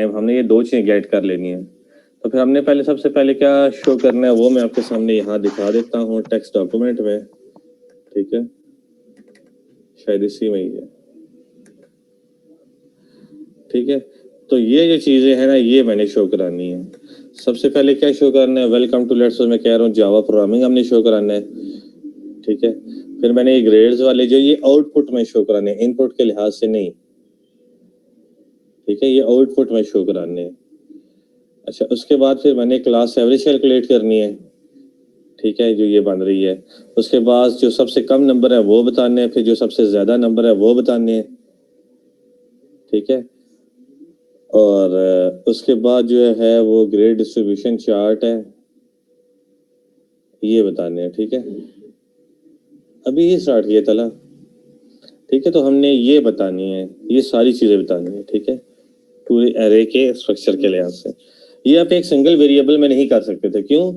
हमने ये दो चीजें गेट कर लेनी है। तो फिर हमने पहले सबसे पहले क्या शो करना है वो मैं आपके सामने यहाँ दिखा देता हूँ टेक्स्ट डॉक्यूमेंट में। ठीक है, शायद इसी में ही है। ठीक है, तो ये जो चीजें हैं ना ये मैंने शो करानी है। सबसे पहले क्या शो करना है, वेलकम टू लेट्स मैं कह रहा हूँ जावा प्रोग्रामिंग हमने शो कराना है। ठीक है, फिर मैंने ये ग्रेड्स वाले जो ये आउटपुट में शो कराने हैं, इनपुट के लिहाज से नहीं। ठीक है, ये आउटपुट में शो कराने हैं। अच्छा, उसके बाद फिर मैंने क्लास एवरेज कैलकुलेट करनी है। ठीक है, जो ये बन रही है। उसके बाद जो सबसे कम नंबर है वो बताने हैं, फिर जो सबसे ज्यादा नंबर है वो बताने हैं। ठीक है, और उसके बाद जो है वो ग्रेड डिस्ट्रीब्यूशन चार्ट है, ये बताने हैं। ठीक है, अभी ही स्टार्ट किया तला। ठीक है, तो हमने ये बतानी है, ये सारी चीजें बतानी है। ठीक है, पूरे एरे के स्ट्रक्चर के लिहाज से ये आप एक सिंगल वेरिएबल में नहीं कर सकते थे। क्यों?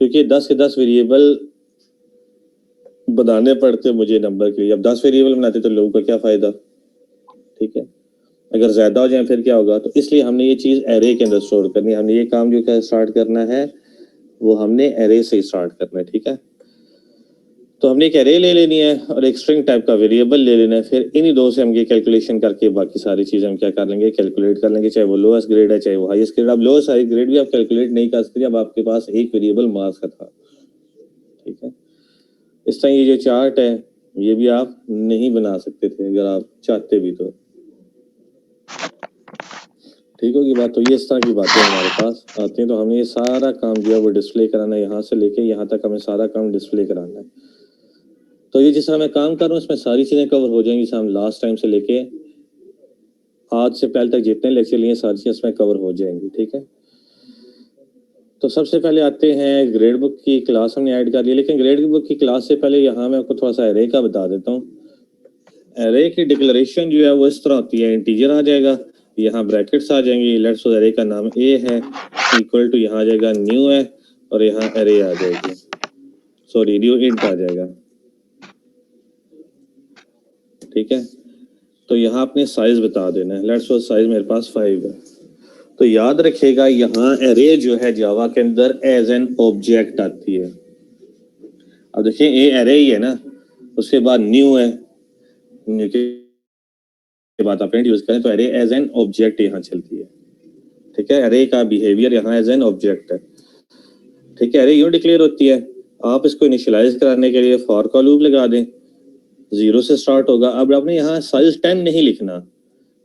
क्योंकि 10 के 10 वेरिएबल बनाने पड़ते मुझे नंबर के लिए। अब 10 वेरिएबल बनाते तो लोगों का क्या फायदा। ठीक है, अगर ज्यादा हो जाए फिर क्या होगा। तो इसलिए हमने ये चीज एरे के अंदर स्टोर करनी है। हमने ये काम जो क्या स्टार्ट करना है वो हमने एरे से स्टार्ट करना है। ठीक है, तो हमने एक एरे ले लेनी है और एक स्ट्रिंग टाइप का वेरिएबल ले लेना है। फिर इन्हीं दो से हम ये कैलकुलेशन करके बाकी सारी चीजें हम क्या कर लेंगे, कैलकुलेट कर लेंगे, चाहे वो लोएस्ट ग्रेड है चाहे वो हाईएस्ट ग्रेड। अब लोएस्ट हाई ग्रेड भी आप कैलकुलेट नहीं कर सकते जब आपके पास एक वेरिएबल मार्क्स का था। ठीक है, इस तरह ये जो चार्ट है ये भी आप नहीं बना सकते थे अगर आप चाहते भी तो। ठीक होगी बात। तो ये इस तरह की बातें हमारे पास आती हैं। तो हमें ये सारा काम जो है वो डिस्प्ले कराना है, यहाँ से लेके यहाँ तक हमें सारा काम डिस्प्ले कराना है। तो ये जिस तरह मैं काम कर रहा हूँ इसमें सारी चीज़ें कवर हो जाएंगी। हम लास्ट टाइम से लेके आज से पहले तक जितने लेक्चर लिए सारी चीज़ें इसमें कवर हो जाएंगी। ठीक है, तो सबसे पहले आते हैं ग्रेड बुक की क्लास हमने ऐड कर ली। लेकिन ग्रेड बुक की क्लास से पहले यहाँ मैं आपको थोड़ा सा एरे का बता देता हूँ। एरे की डिक्लेरेशन जो है वो इस तरह होती है, इंटीजर आ जाएगा, यहाँ ब्रैकेट्स आ जाएंगी, लेट्स सपोज एरे का नाम ए है, इक्वल टू यहाँ आ जाएगा न्यू है, और यहाँ एरे आ जाएगी, सॉरी न्यू इंट आ जाएगा। ठीक है, तो यहाँ अपने साइज बता देना है, लेट्स सपोज साइज मेरे पास 5 है। तो याद रखेगा यहाँ एरे जो है जावा के अंदर एज एन ऑब्जेक्ट आती है। अब देखिए ए एरे ही है ना, उसके बाद न्यू है, न्यू के बाद आप यूज करें तो एरे एज एन ऑब्जेक्ट यहाँ चलती है। ठीक है, एरे का बिहेवियर यहाँ एज एन ऑब्जेक्ट है। ठीक है, एरे यूं डिक्लेयर होती है। आप इसको इनिशियलाइज कराने के लिए फॉर का लूप लगा दें, 0 से स्टार्ट होगा। अब आपने यहाँ साइज 10 नहीं लिखना,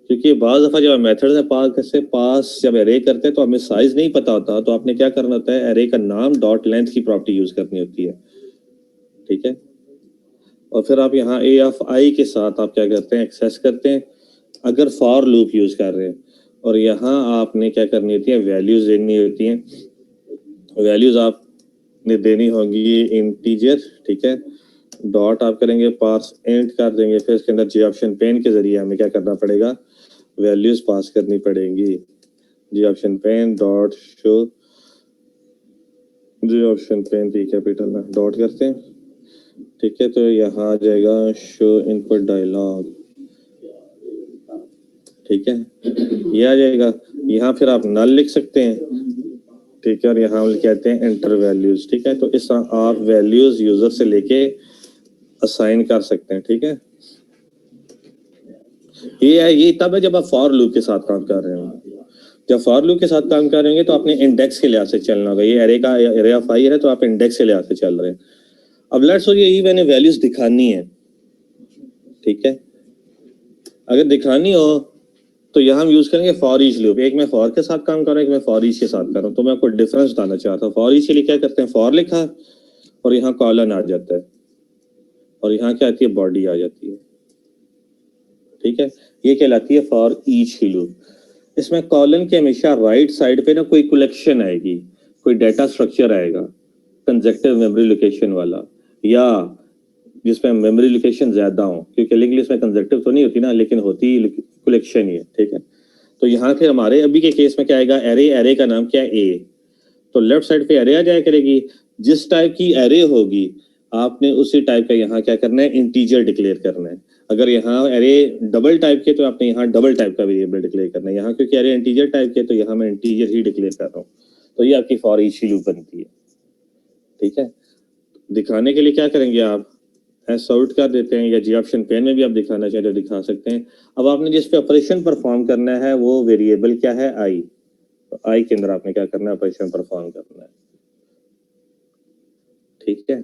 क्योंकि बाज़ दफ़ा जब मेथड से पास जब एरे करते हैं तो हमें साइज नहीं पता होता। तो आपने क्या करना होता है, एरे का नाम डॉट लेंथ की प्रॉपर्टी यूज करनी होती है। ठीक है, और फिर आप यहाँ ए ऑफ आई के साथ आप क्या करते हैं, एक्सेस करते हैं अगर फॉर लूप यूज कर रहे हैं। और यहाँ आपने क्या करनी होती है, वैल्यूज देनी होती हैं। वैल्यूज आपने देनी होंगी इंटीजर। ठीक है, डॉट आप करेंगे पास एंड कर देंगे, फिर इसके अंदर जी ऑप्शन पेन के जरिए हमें क्या करना पड़ेगा, वैल्यूज पास करनी पड़ेंगी। जी ऑप्शन पेन डॉट शो, जी ऑप्शन पेन थी कैपिटल में डॉट करते हैं। ठीक है, तो यहाँ आ जाएगा शो इनपुट डायलॉग। ठीक है, ये आ जाएगा। यहाँ फिर आप नल लिख सकते हैं। ठीक है, और यहाँ हम कहते हैं एंटर वैल्यूज। ठीक है, तो इस तरह आप वैल्यूज यूजर से लेके असाइन कर सकते हैं। ठीक है, ये तब है जब आप फॉर लूप के साथ काम कर रहे हो। जब फॉर लूप के साथ काम करेंगे तो आपने इंडेक्स के लिहाज से चलना होगा। ये एरे का एरे ऑफ आई है तो आप इंडेक्स के लिहाज से चल रहे हैं। अब लेट्स सपोज यही मैंने वैल्यूज दिखानी है। ठीक है, अगर दिखानी हो तो यहाँ हम यूज करेंगे फॉर ईच लूप। एक मैं फॉर के साथ काम कर रहा हूँ, एक मैं फॉर ईच के साथ कर रहा हूँ। तो मैं आपको डिफरेंस बताना चाहता हूँ। फॉर ईच के लिए क्या करते हैं, फॉर लिखा और यहाँ कॉलन आ जाता है और यहाँ क्या आती है, बॉडी आ जाती है। ठीक है, ये कहलाती है फॉर ईच की लूप। इसमें कॉलन के हमेशा राइट साइड पे ना कोई कलेक्शन आएगी, कोई डाटा स्ट्रक्चर आएगा कंजक्टिव मेमोरी लोकेशन वाला, या जिसमें मेमोरी लोकेशन ज्यादा हो, क्योंकि लिंक लिस्ट में कंजक्टिव तो नहीं होती ना, लेकिन होती कलेक्शन ही है। ठीक है, तो यहाँ फिर हमारे अभी के केस में क्या आएगा, एरे, एरे का नाम क्या है, ए। तो लेफ्ट साइड पे एरे आ जाया करेगी। जिस टाइप की एरे होगी आपने उसी टाइप का यहाँ क्या करना है, इंटीजर डिक्लेयर करना है। अगर यहाँ एरे डबल टाइप के तो आपने यहाँ डबल टाइप का वेरिएबल डिक्लेयर करना है। यहाँ क्योंकि एरे इंटीजर टाइप के तो यहाँ मैं इंटीजर ही डिक्लेयर कर रहा हूँ। तो ये आपकी फॉर ईच की लूप बनती है। ठीक है, दिखाने के लिए क्या करेंगे आप एस आउट कर देते हैं, या जी ऑप्शन पेन में भी आप दिखाना चाहें तो दिखा सकते हैं। अब आपने जिस पे ऑपरेशन परफॉर्म करना है वो वेरिएबल क्या है, आई। तो आई के अंदर आपने क्या करना है, ऑपरेशन परफॉर्म करना है। ठीक है,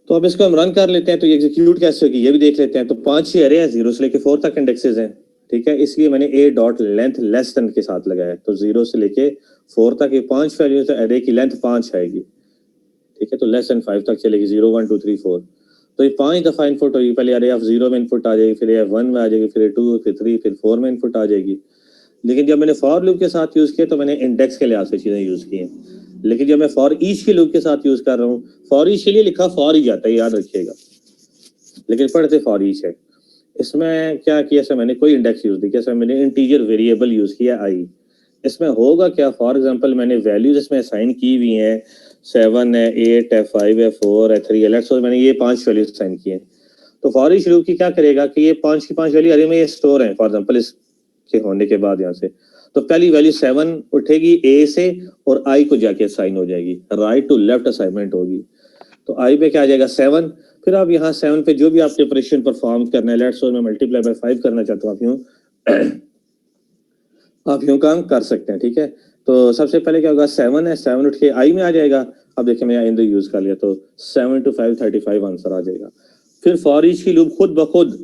तो अब इसको हम रन कर लेते हैं। तो ये एग्जीक्यूट कैसे होगी ये भी देख लेते हैं। तो 5 ही एरे हैं, 0 से लेके 4 तक इंडेक्सेस हैं। ठीक है, इसलिए मैंने a dot length less than के साथ लगाया। तो 0 से लेके 4 तक ये 5 वैल्यूज है, एरे की लेंथ 5 आएगी। ठीक है, तो लेस देन 5 तक चलेगी, 0 1 2 3 4। तो ये 5 दफा इनपुट होगी। पहले एरे ऑफ 0 में इनपुट आ जाएगी, फिर ये 1 में आ जाएगी, फिर 2, फिर 3, फिर 4 में इनपुट आ जाएगी। लेकिन जब मैंने फॉर लूप के साथ यूज किया तो मैंने इंडेक्स के लिहाज से चीजें यूज की हैं। लेकिन जब मैं फॉर ईच के लूप के साथ यूज कर रहा हूँ, फॉर ईच के लिए लिखा फॉर ही जाता है, याद रखिएगा, लेकिन पढ़ते फॉर ईच है। इसमें क्या किया, सर मैंने कोई इंडेक्स यूज नहीं किया, सर मैंने इंटीजर वेरिएबल यूज किया आई। इसमें होगा क्या, फॉर एग्जांपल मैंने वैल्यूज इसमें असाइन की हुई हैं, 7 है, 8 है, 5 है, 4 है, 3 है, लेट्स सपोज मैंने ये 5 वैल्यूज असाइन की हैं। तो फॉर ईच लूप की क्या करेगा कि ये 5 की 5 वैल्यू अरे में ये स्टोर है फॉर एग्जांपल इसके होने के बाद यहाँ से। तो पहली वैल्यू 7 उठेगी ए से और आई को जाके असाइन हो जाएगी, राइट टू लेफ्ट असाइनमेंट होगी। तो आई पे क्या आ जाएगा 7। फिर आप यहाँ 7 पे जो भी आपने ऑपरेशन परफॉर्म करना है, लेट्स सपोज मैं मल्टीप्लाई बाय 5 करना चाहता हूँ, आप यूं काम कर सकते हैं। ठीक है, तो सबसे पहले क्या होगा, 7 है, 7 उठ के आई में आ जाएगा। अब देखिए मैं इन यूज कर लिया, तो 7 to 5 35 आंसर आ जाएगा। फिर फॉर ईच की लूप खुद ब खुद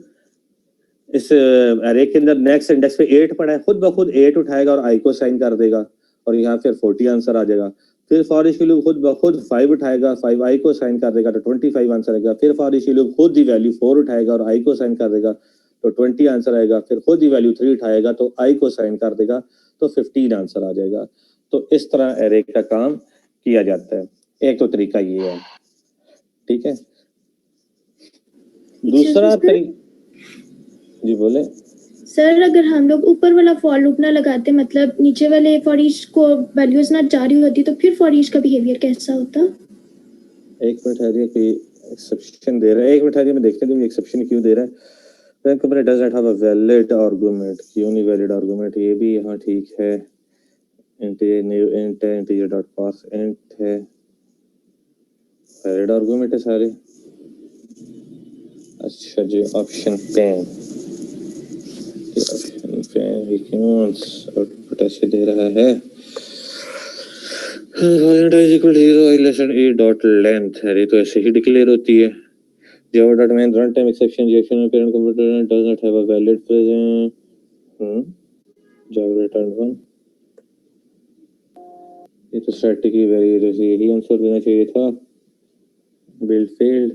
इस एरे के अंदर नेक्स्ट इंडेक्स पे 8 पड़ा है, खुद ब खुद 8 उठाएगा और आई को साइन कर देगा, और यहाँ फिर 40 आंसर आ जाएगा। फिर फॉर ईच की लूप खुद ब खुद 5 उठाएगा, 5 आई को साइन कर देगा, तो 25 आंसर आएगा। फिर फॉर ईच की लूप खुद ही वैल्यू 4 उठाएगा और आई को साइन कर देगा, तो 20 आंसर आएगा। फिर खुद ही वैल्यू 3 उठाएगा तो आई को साइन कर देगा, तो 15 आंसर आ जाएगा। तो इस तरह एरे का काम किया जाता है। एक तो तरीका ये है। ठीक है, दूसरा तरीका, जी बोले सर, अगर हम लोग ऊपर वाला फॉर लूप ना लगाते, मतलब नीचे वाले फॉर ईच को वैल्यूज ना जारी होती, तो फिर फॉर ईच का बिहेवियर कैसा होता? एक मिनट है, कोई एक्सेप्शन दे रहा है, एक मिनट है, मैं देखते हैं एक्सेप्शन क्यों दे रहा है। Then company does not have a valid argument, क्यों नहीं वैलिड आर्गुमेंट, ये भी यहाँ ठीक है। integer डॉट पास इंट है, वैलिड आर्गुमेंट है सारे। अच्छा जी, ऑप्शन पेन, ऑप्शन पेन ये क्यों आउटपुट ऐसे दे रहा है। is equal to 0 i less than a dot length है, ये तो ऐसे ही डिक्लेयर होती है। Java dot main runtime exception reaction and parent computer does not have a valid present Java return 1। ये तो स्टैटिक ही वेरिएबल से यही आंसर देना चाहिए था, बिल्ड फेल्ड।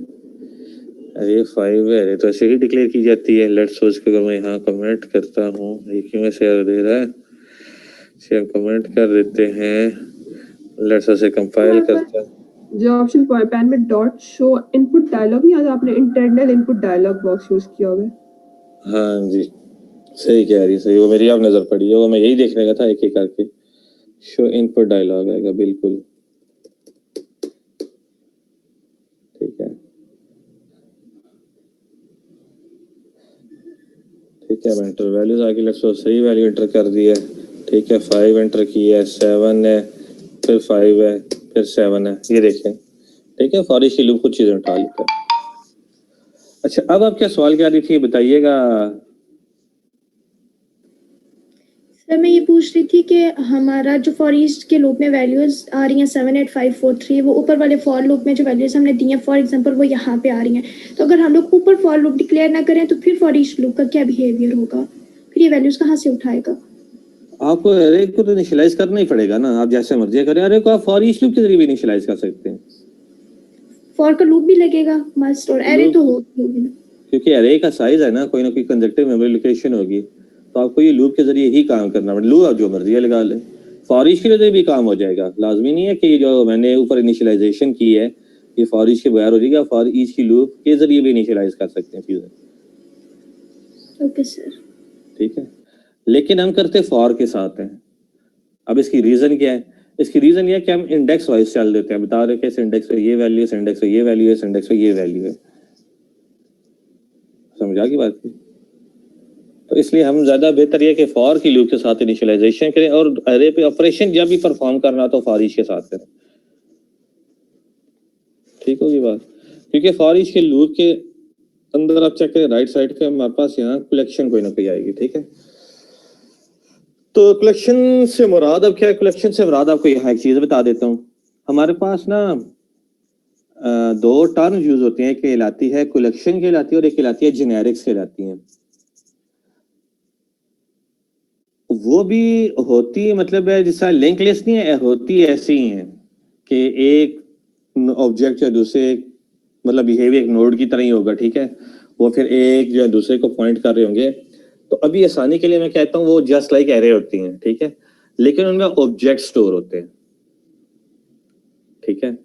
अरे 5 है, अरे तो ऐसे ही डिक्लेयर की जाती है। लेट्स सोच के अगर मैं यहाँ कमेंट करता हूँ, ये क्यों ऐसे एरर दे रहा है, इसे हम कमेंट कर देते हैं। लेट्स ऐसे कंपाइल करते हैं। जो ऑप्शन पैन में डॉट शो इनपुट डायलॉग नहीं आता, आपने internal input dialog box use किया होगा। हाँ जी, सही कह रही, सही, वो मेरी आप नजर पड़ी है, वो मैं यही देखने का था, एक एक करके शो इनपुट डायलॉग आएगा, बिल्कुल ठीक है। ठीक है, मैं एंटर वैल्यूज आगे लेट्स सही वैल्यू एंटर कर दी है। ठीक है, 5 एंटर की है, 7 है, फिर 5 है, फिर 7 है, ये देखें। ठीक है, फॉर ईच लूप कुछ चीजें उठा लेता है। अच्छा, अब आप क्या सवाल क्या रही थी बताइएगा। सर, मैं ये पूछ रही थी कि हमारा जो फॉर ईच के लूप में वैल्यूज आ रही हैं 7 8 5 4 3, वो ऊपर वाले फॉर लूप में जो वैल्यूज हमने दी हैं, फॉर एग्जांपल वो यहाँ पे आ रही हैं। तो अगर हम लोग ऊपर फॉर लूप डिक्लेयर ना करें तो फिर फॉर ईच लूप का क्या बिहेवियर होगा, फिर ये वैल्यूज कहाँ से उठाएगा? आपको अरे को तो इनिशियलाइज करना ही पड़ेगा ना, आप जैसे मर्जी करें। अरे को आप फॉर ईच लूप के जरिए भी इनिशियलाइज कर सकते हैं। फॉर का लूप भी लगेगा मस्ट, और एरे तो होगी ना, क्योंकि एरे का साइज है ना, कोई ना कोई कंजक्टिव मेमोरी लोकेशन होगी, तो आपको ये लूप के जरिए ही काम करना पड़ेगा। लूप आप जो मर्जी लगा लें, फॉर ईच के लिए भी काम हो जाएगा। लाजमी नहीं है कि जो मैंने ऊपर इनिशियलाइजेशन की है ये फॉर ईच के बगैर हो जाएगा, फॉर ईच की लूप के जरिए भी इनिशियलाइज कर सकते हैं चीजें। ओके सर, ठीक है, लेकिन हम करते फॉर के साथ हैं। अब इसकी रीजन क्या है, इसकी रीजन ये है कि हम इंडेक्स वाइज चल देते हैं, बता रहे कि इस इंडेक्स पे ये वैल्यू है, इस इंडेक्स पे ये वैल्यू है, इस इंडेक्स पे ये वैल्यू है। समझ आ गई बात की? तो इसलिए हम ज्यादा बेहतर ये कि फॉर की लूप के साथ इनिशियलाइजेशन करें और अरे पे ऑपरेशन जब भी परफॉर्म करना तो फॉर ईच के साथ करें। ठीक होगी बात? क्योंकि फॉर ईच के लूप के अंदर आप चेक करें राइट साइड पे हमारे पास यहाँ कलेक्शन कोई ना कोई आएगी। ठीक है, तो कलेक्शन से मुराद अब क्या है? कलेक्शन से मुराद आपको यहाँ एक चीज बता देता हूँ। हमारे पास ना दो टर्म यूज होते हैं, एक कहलाती है कलेक्शन कहलाती है और एक कहलाती है जेनेरिक्स कहलाती है। वो भी होती है मतलब है जैसा लिंक लिस्ट नहीं है, होती ऐसी ही है कि एक ऑब्जेक्ट जो है दूसरे मतलब बिहेवियर एक नोड की तरह ही होगा। ठीक है, वो फिर एक जो है दूसरे को पॉइंट कर रहे होंगे। तो अभी आसानी के लिए मैं कहता हूँ वो जस्ट लाइक एरे होती हैं। ठीक है, लेकिन उनमें ऑब्जेक्ट स्टोर होते हैं। ठीक है,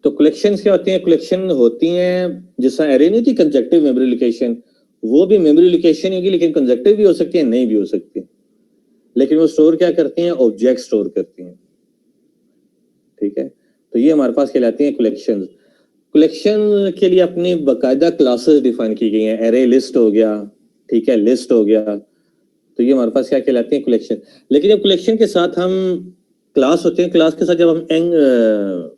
तो कलेक्शंस क्या होती हैं? कलेक्शन होती हैं जैसा एरे नहीं थी कंजक्टिव मेमोरी लोकेशन, वो भी मेमोरी लोकेशन होगी लेकिन कंजक्टिव भी हो सकती है, नहीं भी हो सकती, लेकिन वो स्टोर क्या करती हैं? ऑब्जेक्ट स्टोर करती हैं। ठीक है, तो ये हमारे पास कहलाती हैं कलेक्शन। कलेक्शन के लिए अपनी बाकायदा क्लासेस डिफाइन की गई हैं। एरे लिस्ट हो गया, ठीक है, लिस्ट हो गया, तो ये हमारे पास क्या कहलाती है? कलेक्शन। लेकिन जब कलेक्शन के साथ हम क्लास होते हैं, क्लास के साथ जब हम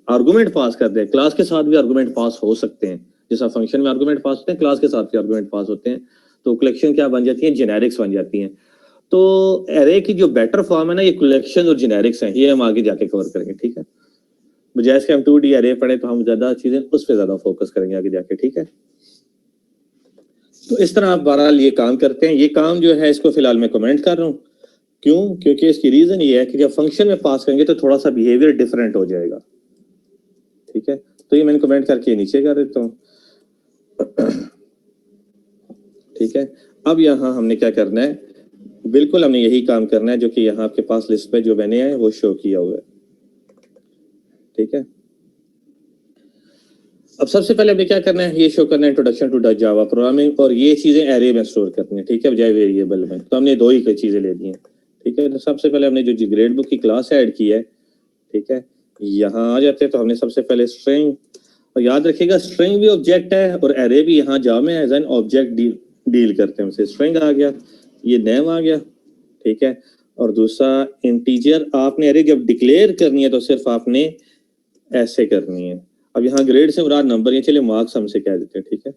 आर्गुमेंट पास करते हैं, क्लास के साथ भी आर्गुमेंट पास हो सकते हैं, जैसा फंक्शन में आर्गुमेंट पास होते हैं क्लास के साथ भी आर्गुमेंट पास होते हैं, तो कलेक्शन क्या बन जाती है? जेनेरिक्स बन जाती हैं। तो एरे की जो बेटर फॉर्म है ना, ये कलेक्शन और जेनेरिक्स हैं, ये हम आगे जाके कवर करेंगे। ठीक है, बजाय इसके हम 2D एरे पढ़े तो हम ज्यादा चीजें उस पर ज्यादा फोकस करेंगे आगे जाके। ठीक है, तो इस तरह आप बहरहाल ये काम करते हैं। ये काम जो है इसको फिलहाल मैं कमेंट कर रहा हूँ। क्यों? क्योंकि इसकी रीजन ये है कि जब फंक्शन में पास करेंगे तो थोड़ा सा बिहेवियर डिफरेंट हो जाएगा। ठीक है, तो ये मैंने कमेंट करके नीचे कर देता हूँ। ठीक है, अब यहाँ हमने क्या करना है? बिल्कुल हमने यही काम करना है जो कि यहाँ आपके पास लिस्ट पे जो मैंने है वो शो किया हुआ है। ठीक है, अब सबसे पहले हमें क्या करना है? ये शो करना है इंट्रोडक्शन टू जावा प्रोग्रामिंग, और ये चीजें एरे में स्टोर करनी है। ठीक है, बजाय वेरिएबल में। तो हमने दो ही चीजें ले ली हैं। ठीक है, तो सबसे पहले हमने जो ग्रेड बुक की क्लास ऐड की है, ठीक है, यहाँ आ जाते हैं तो हमने सबसे पहले स्ट्रिंग, और याद रखिएगा स्ट्रिंग भी ऑब्जेक्ट है और एरे भी यहाँ जावा में एज एन ऑब्जेक्ट डील करते हैं। स्ट्रिंग आ गया, ये नेम आ गया। ठीक है, और दूसरा इंटीजर आपने एरे जब डिक्लेयर करनी है तो सिर्फ आपने ऐसे करनी है। अब यहाँ ग्रेड से मुराद नंबर है, चलिए मार्क्स हमसे कह देते हैं। ठीक है,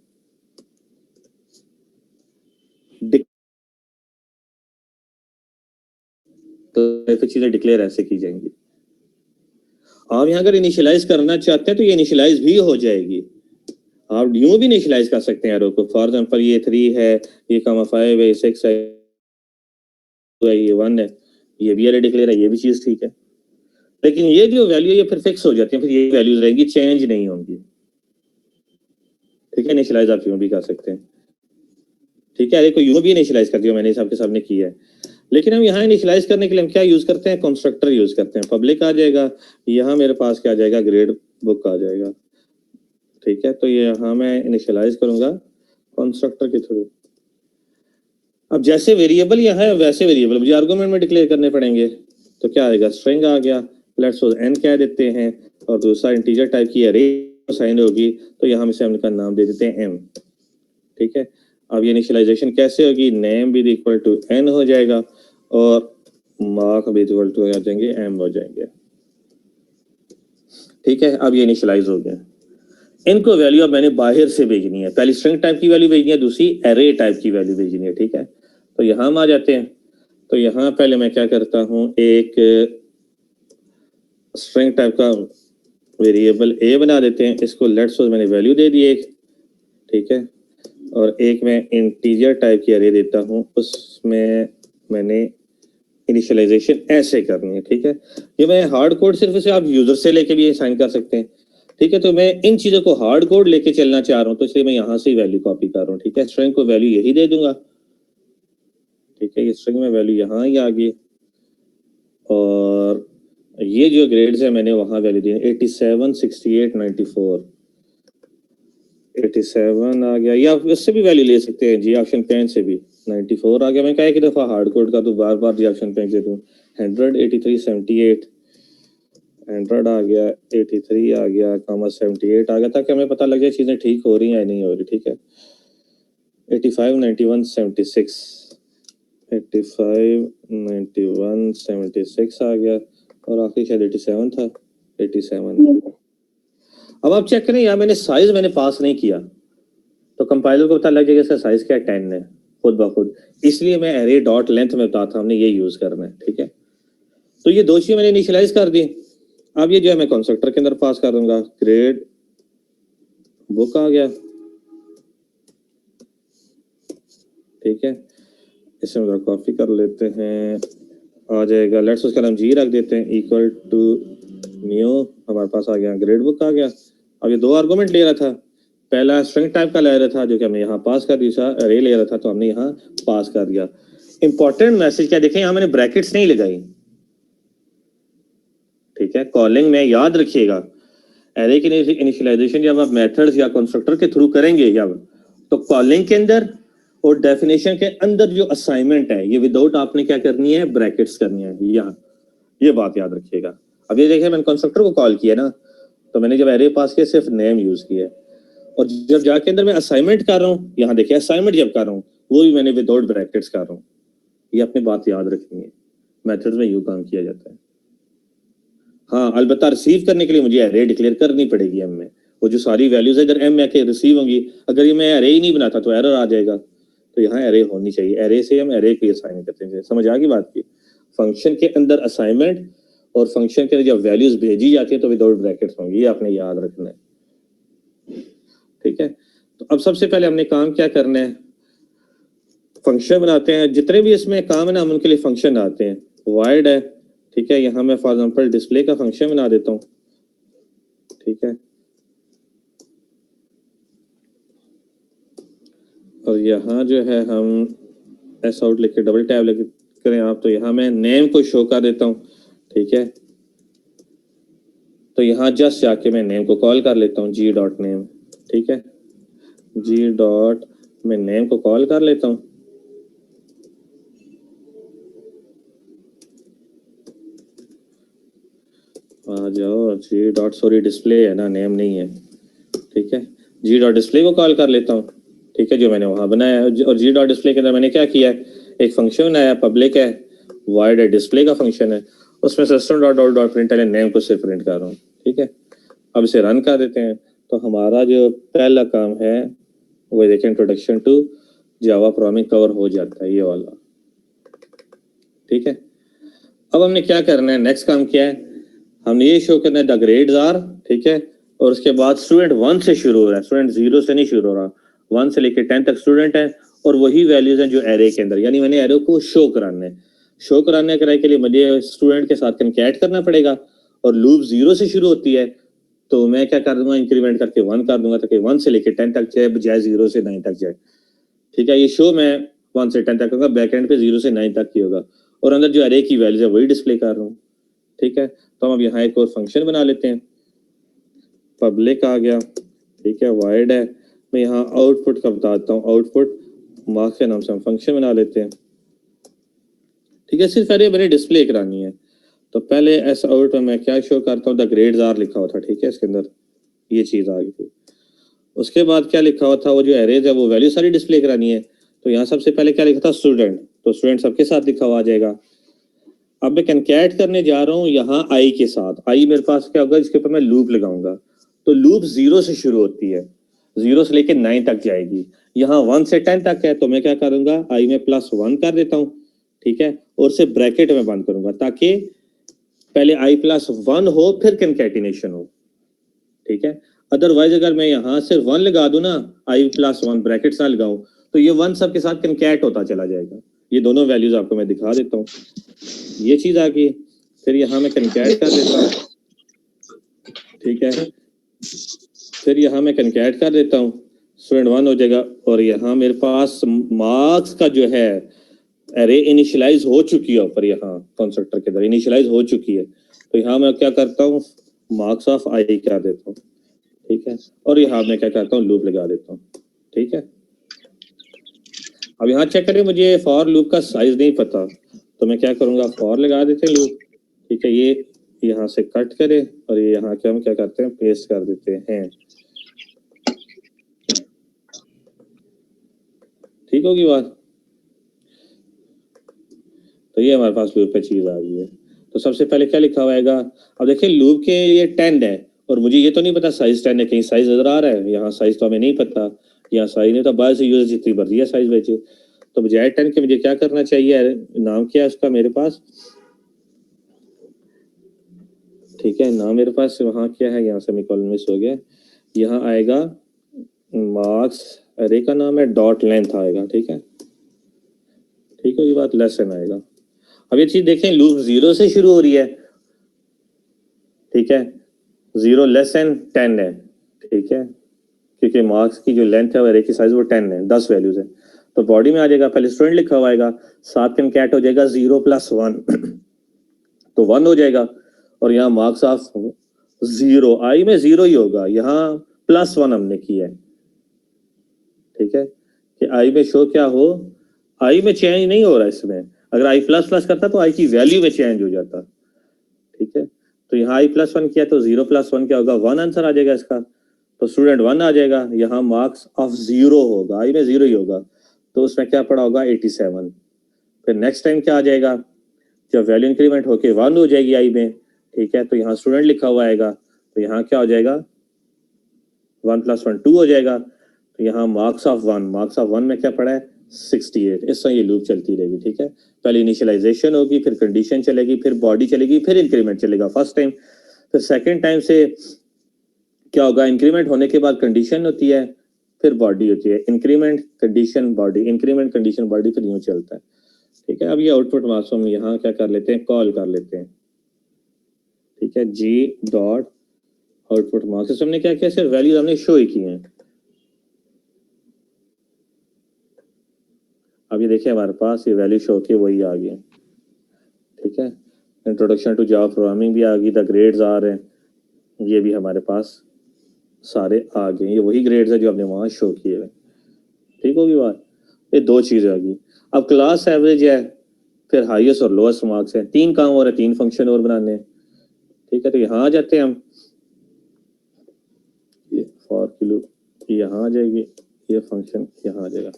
तो चीजें डिक्लेयर ऐसे की जाएंगी। आप यहाँ अगर इनिशियलाइज करना चाहते हैं तो ये इनिशियलाइज भी हो जाएगी। आप यूं भी इनिशियलाइज कर सकते हैं एरो को। फॉर एग्जांपल ये 3 है, ये कमा 5 है, 6 है, ये 1 है, ये भी एरे डिक्लेयर है, ये भी चीज ठीक है। लेकिन ये जो वैल्यू ये फिर फिक्स हो जाती है, फिर ये वैल्यूज रहेंगी, चेंज नहीं होंगी। ठीक है, इनिशियलाइज आप यूं भी कर सकते हैं। ठीक है, एरे को यूं भी इनिशियलाइज कर दिया मैंने सबके सामने किया है। लेकिन हम यहाँ इनिशियलाइज करने के लिए हम क्या यूज करते हैं? कंस्ट्रक्टर यूज करते हैं। पब्लिक आ जाएगा, यहाँ मेरे पास क्या आ जाएगा? ग्रेड बुक आ जाएगा। ठीक है, तो ये यहाँ मैं इनिशियलाइज करूंगा कंस्ट्रक्टर के थ्रू। अब जैसे वेरिएबल यहाँ है वैसे वेरिएबल मुझे आर्गुमेंट में डिक्लेयर करने पड़ेंगे। तो क्या आएगा? स्ट्रिंग आ गया, लेट्स सपोज n कह देते हैं, और दूसरा इंटीजर टाइप की एरे साइन होगी, तो यहाँ से हम इनका नाम दे देते हैं m। ठीक है, अब ये इनिशियलाइजेशन कैसे होगी? नेम भी इक्वल टू n हो जाएगा और मार्क भी इक्वल टू आ जाएंगे m हो जाएंगे। ठीक है, अब ये इनिशियलाइज हो गया। इनको वैल्यू अब मैंने बाहर से भेजनी है। पहली स्ट्रिंग टाइप की वैल्यू भेजनी है, दूसरी एरे टाइप की वैल्यू भेजनी है। ठीक है, तो यहाँ हम आ जाते हैं। तो यहाँ पहले मैं क्या करता हूँ? एक स्ट्रिंग टाइप का वेरिएबल a बना देते हैं। इसको लेट्स सपोज मैंने वैल्यू दे दी एक। ठीक है, और एक मैं इंटीजर टाइप की एरे देता हूँ, उसमें मैंने इनिशियलाइजेशन ऐसे करनी है। ठीक है, ये मैं हार्ड कोड सिर्फ इसे आप यूजर से लेके भी साइन कर सकते हैं। ठीक है, तो मैं इन चीजों को हार्ड कोड लेके चलना चाह रहा हूँ, तो इसलिए मैं यहाँ से ही वैल्यू कॉपी कर रहा हूँ। ठीक है, स्ट्रिंग को वैल्यू यही दे दूंगा। ठीक है, ये स्ट्रिंग में वैल्यू यहाँ ही आ गई, और ये जो ग्रेड्स है मैंने वहाँ वैल्यू दी 87, 68, 94। 87 आ गया, या इससे भी वैल्यू ले सकते हैं जी, ऑप्शन पेन से भी 94 आ गया। मैं कहा एक दफा हार्ड कोड का तो बार बार जी ऑप्शन पेन से दूं। 100, 83, 78, 100 आ गया, 83 आ गया, 78 आ गया, ताकि हमें पता लग जाए चीजें ठीक हो रही हैं या नहीं हो रही। ठीक है, 85 91 76 85 91 76 आ गया और आखिरी शायद 87 था 87। अब आप चेक करें, यहाँ मैंने साइज पास नहीं किया तो कंपाइलर को पता लग जाएगा इसका साइज क्या 10 है खुद ब खुद, इसलिए मैं एरे डॉट लेंथ में बताता हूँ हमने ये यूज करना है। ठीक है, तो ये दो चीजें मैंने इनिशियलाइज कर दी। अब ये जो है मैं कंस्ट्रक्टर के अंदर पास कर दूंगा, ग्रेड बुक आ गया। ठीक है, इसमें जरा कॉपी कर लेते हैं, आ जाएगा। लेट्स उसका नाम जी रख देते हैं, इक्वल टू न्यू, हमारे पास आ गया ग्रेड बुक आ गया। अब ये दो आर्गुमेंट ले रहा था, पहला स्ट्रिंग टाइप का ले रहा था जो कि हमने यहाँ पास कर दिया, अरे ले रहा था तो हमने यहाँ पास कर दिया। इंपॉर्टेंट मैसेज क्या देखें, यहाँ मैंने ब्रैकेट्स नहीं लगाई। ठीक है, कॉलिंग में याद रखिएगा एरे की इनिशियलाइजेशन जब आप मेथड्स या कंस्ट्रक्टर के थ्रू करेंगे जब, तो कॉलिंग के अंदर और डेफिनेशन के अंदर जो असाइनमेंट है ये विदाउट आपने क्या करनी है, ब्रैकेट्स करनी है। यहाँ ये बात याद रखिएगा। अब ये देखिए मैंने कंस्ट्रक्टर को कॉल किया ना, तो मैंने जब एरे पास किया सिर्फ नेम यूज किया है, और जब जाके अंदर मैं असाइनमेंट कर रहा हूँ, यहाँ देखिए असाइनमेंट जब कर रहा हूँ वो भी मैंने विदाउट ब्रैकेट्स कर रहा हूँ। ये अपनी बात याद रखनी है, मेथड्स में यूं काम किया जाता है। हाँ, अलबत्ता रिसीव करने के लिए मुझे एरे डिक्लेयर करनी पड़ेगी एम में, वो जो सारी वैल्यूज है इधर एम में आके रिसीव होंगी। अगर ये मैं एरे ही नहीं बनाता तो एरर आ जाएगा, तो यहाँ एरे होनी चाहिए। एरे से हम एरे को असाइन करते हैं। समझ आ गई बात की? फंक्शन के अंदर असाइनमेंट और फंक्शन के अंदर जब वैल्यूज भेजी जाती है तो विदाउट ब्रैकेट्स होंगी, ये आपने याद रखना है। ठीक है, तो अब सबसे पहले हमने काम क्या करना है, फंक्शन बनाते हैं। जितने भी इसमें काम है ना हम उनके लिए फंक्शन आते हैं। वाइड है, ठीक है, यहाँ मैं फॉर एग्जांपल डिस्प्ले का फंक्शन बना देता हूँ। ठीक है, और यहाँ जो है हम एस आउट लिख के डबल टैब लिख करें आप, तो यहाँ मैं नेम को शो कर देता हूँ। ठीक है, तो यहाँ जस्ट जाके मैं नेम को कॉल कर लेता हूँ, जी डॉट नेम। ठीक है, जी डॉट मैं नेम को कॉल कर लेता हूँ। आ जाओ, जी डॉट सॉरी डिस्प्ले है ना, नेम नहीं है। ठीक है, जी डॉट डिस्प्ले को कॉल कर लेता हूँ। ठीक है, जो मैंने वहां बनाया है, और जी डॉट डिस्प्ले के अंदर मैंने क्या किया है, एक फंक्शन बनाया, पब्लिक है, वाइड है, डिस्प्ले का फंक्शन है, उसमें system dot dot dot print name को सिर्फ प्रिंट कर रहा हूँ। ठीक है, अब इसे रन कर देते हैं, तो हमारा जो पहला काम है वो देखिए introduction to Java programming cover हो जाता है, ये वाला। ठीक है, अब हमने क्या करना है, नेक्स्ट काम क्या है, हमने ये शो करना है द ग्रेड्स आर। ठीक है, और उसके बाद स्टूडेंट 1 से शुरू हो रहा है, स्टूडेंट 0 से नहीं शुरू हो रहा, 1 से लेकर 10 तक स्टूडेंट है, और वही वैल्यूज हैं जो एरे के अंदर, यानी मैंने एरे को शो कराना है। शो कराने के लिए मुझे स्टूडेंट के साथ कनकैट करना पड़ेगा, और लूप 0 से शुरू होती है तो मैं क्या कर दूंगा, इंक्रीमेंट करके 1 कर दूंगा ताकि 1 से लेकर 10 तक जाए, बजाय 0 से 9 तक जाए। ठीक है, ये शो मैं 1 से 10 तक करूंगा, बैक एंड पे 0 से 9 तक की होगा, और अंदर जो एरे की वैल्यूज है वही डिस्प्ले कर रहा हूँ। ठीक है, तो हम अब यहाँ एक और फंक्शन बना लेते हैं, पब्लिक आ गया। ठीक है, वाइड है, मैं यहाँ आउटपुट का बताता हूँ, आउटपुट मार्क्स के नाम से हम फंक्शन बना लेते हैं। ठीक है, सिर्फ एरे मैंने डिस्प्ले करानी है, तो पहले एस आउट में मैं क्या शो करता हूँ, द ग्रेड्स आर लिखा हुआ था। ठीक है, इसके अंदर ये चीज आ गई थी। उसके बाद क्या लिखा हुआ था, वो जो एरेज है वो वैल्यू सारी डिस्प्ले करानी है, तो यहाँ सबसे पहले क्या लिखा था, स्टूडेंट, तो स्टूडेंट सबके साथ लिखा हुआ आ जाएगा। अब मैं कनकैट करने जा रहा हूँ यहाँ आई के साथ, आई मेरे पास क्या होगा, इसके ऊपर मैं लूप लगाऊंगा, तो लूप 0 से शुरू होती है, 0 से लेके 9 तक जाएगी, यहाँ 1 से 10 तक है, तो मैं क्या करूंगा, आई में +1 कर देता हूँ। ठीक है, और उसे ब्रैकेट में बंद करूंगा ताकि पहले i+1 हो फिर कंकैटिनेशन हो। ठीक है, अदरवाइज अगर मैं यहाँ सिर्फ 1 लगा दूं ना, i+1 ब्रैकेट्स ना लगाऊं, तो ये 1 सबके साथ कंकैट होता चला जाएगा। ये दोनों वैल्यूज आपको मैं दिखा देता हूँ, ये चीज आ गई, फिर यहाँ मैं कंकैट कर देता हूँ। ठीक है, फिर यहाँ मैं कंकैट कर देता हूँ, स्टूडेंट 1 हो जाएगा, और यहाँ मेरे पास मार्क्स का जो है एरे इनिशियलाइज हो चुकी है, ऊपर यहाँ कंस्ट्रक्टर के अंदर इनिशियलाइज हो चुकी है, तो यहाँ मैं क्या करता हूँ, मार्क्स ऑफ आई कर देता हूँ। ठीक है, और यहाँ मैं क्या करता हूँ, लूप लगा देता हूँ। ठीक है, अब यहाँ चेक करें, मुझे फॉर लूप का साइज नहीं पता, तो मैं क्या करूंगा, फॉर लगा देते हैं लूप। ठीक है, ये यहाँ से कट करें और ये यहाँ के हम क्या करते हैं, पेस्ट कर देते हैं। ठीक होगी बात। तो ये हमारे पास लूप पे चीज आ गई है। तो सबसे पहले क्या लिखा हुआ है? अब देखिए लूप के ये 10 है और मुझे ये तो नहीं पता साइज 10 है, कहीं साइज नजर आ रहा है? यहाँ साइज तो हमें नहीं पता, यहाँ साइज नहीं, तो बाद से यूजर जितनी भर दिया साइज बेचे। तो बजाय 10 के मुझे क्या करना चाहिए? नाम क्या है उसका मेरे पास? ठीक है, नाम मेरे पास वहाँ क्या है, यहाँ सेमीकोलन मिस हो गया। यहाँ आएगा मार्क्स, अरे का नाम है डॉट लेंथ आएगा। ठीक है, ठीक है, ये बात लेसन आएगा। अब ये चीज देखें, लूप 0 से शुरू हो रही है। ठीक है, 0 लेस देन 10 है। ठीक है, क्योंकि मार्क्स की जो लेंथ है अरे की साइज वो 10 है, 10 वैल्यूज है। तो बॉडी में आ जाएगा, पहले स्टूडेंट लिखा हुआ आएगा, साथ कनकैट हो जाएगा 0 + 1 तो 1 हो जाएगा। और यहाँ मार्क्स ऑफ 0, आई में 0 ही होगा, यहाँ +1 हमने किया है। ठीक है, कि आई में शो क्या हो, आई में चेंज नहीं हो रहा इसमें। अगर आई ++ करता तो आई की वैल्यू में चेंज हो जाता। ठीक है, तो यहाँ आई +1 किया तो 0 + 1 क्या होगा? 1 आंसर आ जाएगा इसका। तो स्टूडेंट 1 आ जाएगा। यहाँ मार्क्स ऑफ 0 होगा, आई में 0 ही होगा, तो उसमें क्या पड़ा होगा? 87। फिर नेक्स्ट टाइम क्या आ जाएगा? जब वैल्यू इंक्रीमेंट होके 1 हो जाएगी आई में। ठीक है, तो यहाँ स्टूडेंट लिखा हुआ आएगा, तो यहाँ क्या हो जाएगा? 1 + 1 2 हो जाएगा। तो यहाँ मार्क्स ऑफ 1 में क्या पड़ा है? 68। इस तरह ये लूप चलती रहेगी। ठीक है, पहले इनिशियलाइजेशन होगी, फिर कंडीशन चलेगी, फिर बॉडी चलेगी, फिर इंक्रीमेंट चलेगा फर्स्ट टाइम। फिर सेकेंड टाइम से क्या होगा? इंक्रीमेंट होने के बाद कंडीशन होती है, फिर बॉडी होती है। Increment condition body, increment condition body, फिर यूं चलता है। ठीक है, अब ये आउटपुट मार्क्स हम यहाँ क्या कर लेते हैं? कॉल कर लेते हैं। ठीक है, जी डॉट आउटपुट मार्क्स। हमने क्या किया? सिर्फ वैल्यूज हमने शो ही की हैं। अब ये देखिए हमारे पास ये वैल्यू शो के वही आ गई। ठीक है, इंट्रोडक्शन टू जावा प्रोग्रामिंग भी आ गई, द ग्रेड्स आ रहे हैं, ये भी हमारे पास सारे आ गए। ये वही ग्रेड्स है जो हमने वहाँ शो किए हुए। ठीक होगी बात। ये 2 चीज़ें आ गई। अब क्लास एवरेज है, फिर हाईएस्ट और लोएस्ट मार्क्स है। 3 काम और है, 3 फंक्शन और बनाने हैं। ठीक है, तो यहाँ आ जाते हैं हम, ये फॉर की लूप यहाँ आ जाएगी, ये फंक्शन यहाँ आ जाएगा।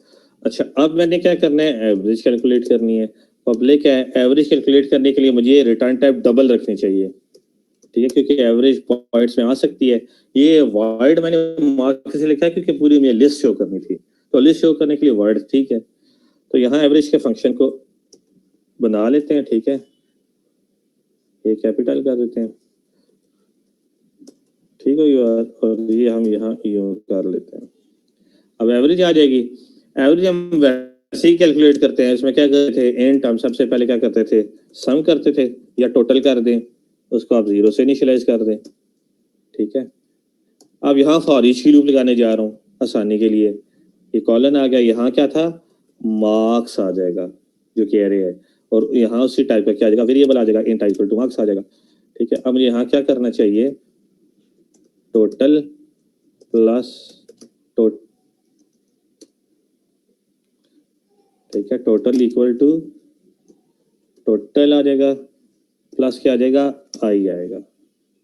अच्छा, अब मैंने क्या करना है? एवरेज कैलकुलेट करनी है। पब्लिक है, एवरेज कैलकुलेट करने के लिए मुझे रिटर्न टाइप डबल रखनी चाहिए। ठीक है, क्योंकि एवरेज पॉइंट्स में आ सकती है। ये वर्ड मैंने मार्क्स से लिखा है क्योंकि पूरी मुझे लिस्ट शो करनी थी, तो लिस्ट शो करने के लिए वर्ड। ठीक है, तो यहाँ एवरेज के फंक्शन को बना लेते हैं। ठीक है, ये कैपिटल कर देते हैं। ठीक है, और ये हम यहाँ यूं कर लेते हैं। अब एवरेज आ जाएगी। एवरेज हम वैसे ही कैलकुलेट करते हैं। इसमें क्या करते थे? इंट हम सबसे पहले क्या करते थे? सम करते थे, या टोटल कर दें, उसको आप 0 से इनिशियलाइज कर दें। ठीक है, अब यहाँ फॉर ईच की लूप लगाने जा रहा हूँ आसानी के लिए। ये कॉलन आ गया, यहाँ क्या था? मार्क्स आ जाएगा जो कि एरे है, और यहाँ उसी टाइप का क्या आ जाएगा? वेरिएबल आ जाएगा, इंट इक्वल टू मार्क्स आ जाएगा। ठीक है, अब मुझे यहाँ क्या करना चाहिए? Total plus total. ठीक है, टोटल इक्वल टू टोटल आ जाएगा, प्लस क्या आ जाएगा? आई आएगा।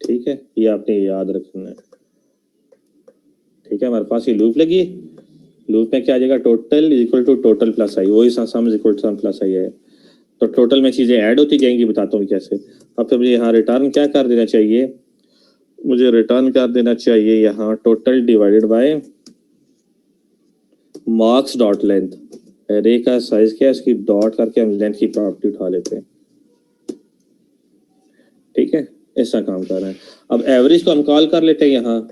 ठीक है, ये आपने याद रखना है। ठीक है, हमारे पास ये लूप लगी। लूप में क्या आ जाएगा? Total equal to total plus I, वही sum equal to sum plus I है। तो टोटल में चीजें ऐड होती जाएंगी, बताता हूँ कैसे। अब फिर मुझे यहाँ रिटर्न क्या कर देना चाहिए? मुझे रिटर्न कर देना चाहिए यहाँ total divided by marks dot length. Array का साइज क्या है, इसकी डॉट करके हम लेंथ की प्रॉपर्टी उठा लेते हैं। ठीक है, ऐसा काम कर रहे हैं। अब एवरेज को हम कॉल कर लेते हैं यहाँ।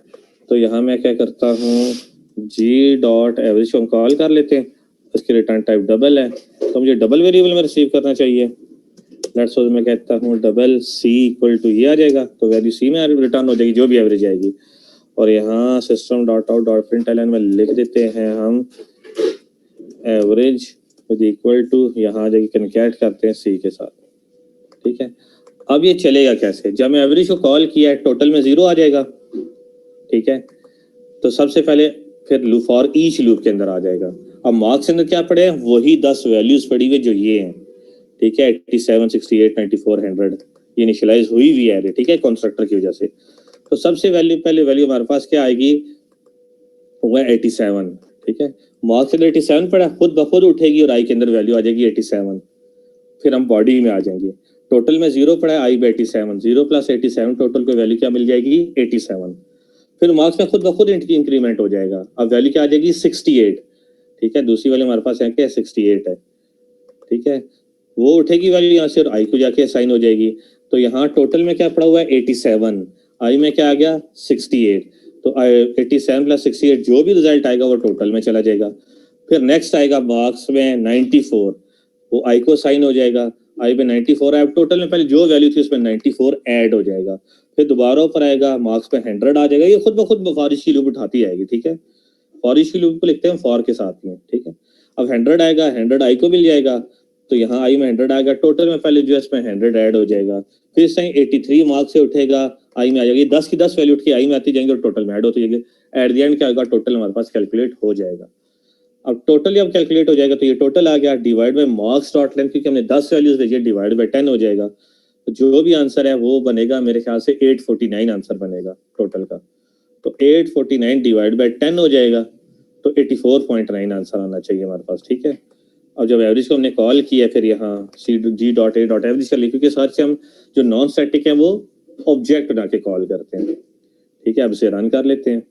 तो यहाँ मैं क्या करता हूँ? जी डॉट एवरेज को हम कॉल कर लेते हैं। इसकी रिटर्न टाइप डबल है, तो मुझे डबल वेरिएबल में रिसीव करना चाहिए। लेट्स सपोज मैं कहता हूँ डबल सी इक्वल टू ये आ जाएगा, तो वैल्यू सी में रिटर्न हो जाएगी जो भी एवरेज आएगी। और यहाँ system dot out dot println में लिख देते हैं हम एवरेज विद इक्वल टू, यहाँ आ जाएगी, कनकैट करते हैं सी के साथ। ठीक है, अब ये चलेगा कैसे? जब मैं एवरेज को कॉल किया है, टोटल में 0 आ जाएगा। ठीक है, तो सबसे पहले फिर लूप फॉर ईच लूप के अंदर आ जाएगा। अब मार्क्स के अंदर क्या पड़े हैं? वही 10 वैल्यूज पड़ी हुई जो ये हैं। ठीक है, 87, 68, 94, 100 ये इनिशियलाइज हुई हुई है। ठीक है, कंस्ट्रक्टर की वजह से। तो सबसे पहले वैल्यू हमारे पास क्या आएगी? वो है 87। ठीक है, मार्क्स के अंदर 87 पड़ा, खुद ब खुद उठेगी और आई के अंदर वैल्यू आ जाएगी 87। फिर हम बॉडी में आ जाएंगे, टोटल में 0 पड़ा है, आई पे 87, 0 प्लस 87 टोटल को वैल्यू क्या मिल जाएगी 87। फिर मार्क्स में खुद ब खुद इंक्रीमेंट हो जाएगा, अब वैल्यू क्या आ जाएगी 68। ठीक है, दूसरी वाली हमारे पास यहाँ क्या 68 है। ठीक है, वो उठेगी वैल्यू यहाँ से और आई को जाके असाइन हो जाएगी। तो यहाँ टोटल में क्या पड़ा हुआ है 87, आई में क्या आ गया 68। तो 87 प्लस 68 जो भी रिजल्ट आएगा वो टोटल में चला जाएगा। फिर नेक्स्ट आएगा मार्क्स में 94, वो आई को साइन हो जाएगा, आई पे 94 आया, टोटल में पहले जो वैल्यू थी उसमें 94 ऐड हो जाएगा। फिर दोबारा ऊपर आएगा, मार्क्स पे 100 आ जाएगा, ये खुद ब खुद फॉरिश की लूप उठाती आएगी। ठीक है, फॉरिश की लूप को लिखते हैं फॉर के साथ में। ठीक है, अब 100 आएगा, 100 आई को मिल जाएगा, तो यहाँ आई में 100 आएगा, टोटल में पहले जो है इसमें 100 ऐड हो जाएगा। फिर इस टाइम 83 मार्क्स से उठेगा, आई में आ जाएगी, 10 की 10 वैल्यू उठ के आई में आती जाएंगे और टोटल में ऐड होती जाएगी। एट द एंड क्या होगा, टोटल हमारे पास कैलकुलेट हो जाएगा। अब टोटल जब कैलकुलेट हो जाएगा तो ये टोटल आ गया divide by marks dot length, क्योंकि हमने 10 वैल्यूज भेजी, डिवाइड बाय 10 हो जाएगा। तो जो भी आंसर है वो बनेगा मेरे ख्याल से 849 आंसर बनेगा टोटल का। तो 849 डिवाइड बाय 10 हो जाएगा, तो 84.9 आंसर आना चाहिए हमारे पास। ठीक है, और जब एवरेज को हमने कॉल किया फिर यहाँ सी जी डॉट ए डॉट एवरेज कर लिया, क्योंकि साथ से हम जो नॉन स्टैटिक है वो ऑब्जेक्ट बना के कॉल करते हैं। ठीक है, अब इसे रन कर लेते हैं।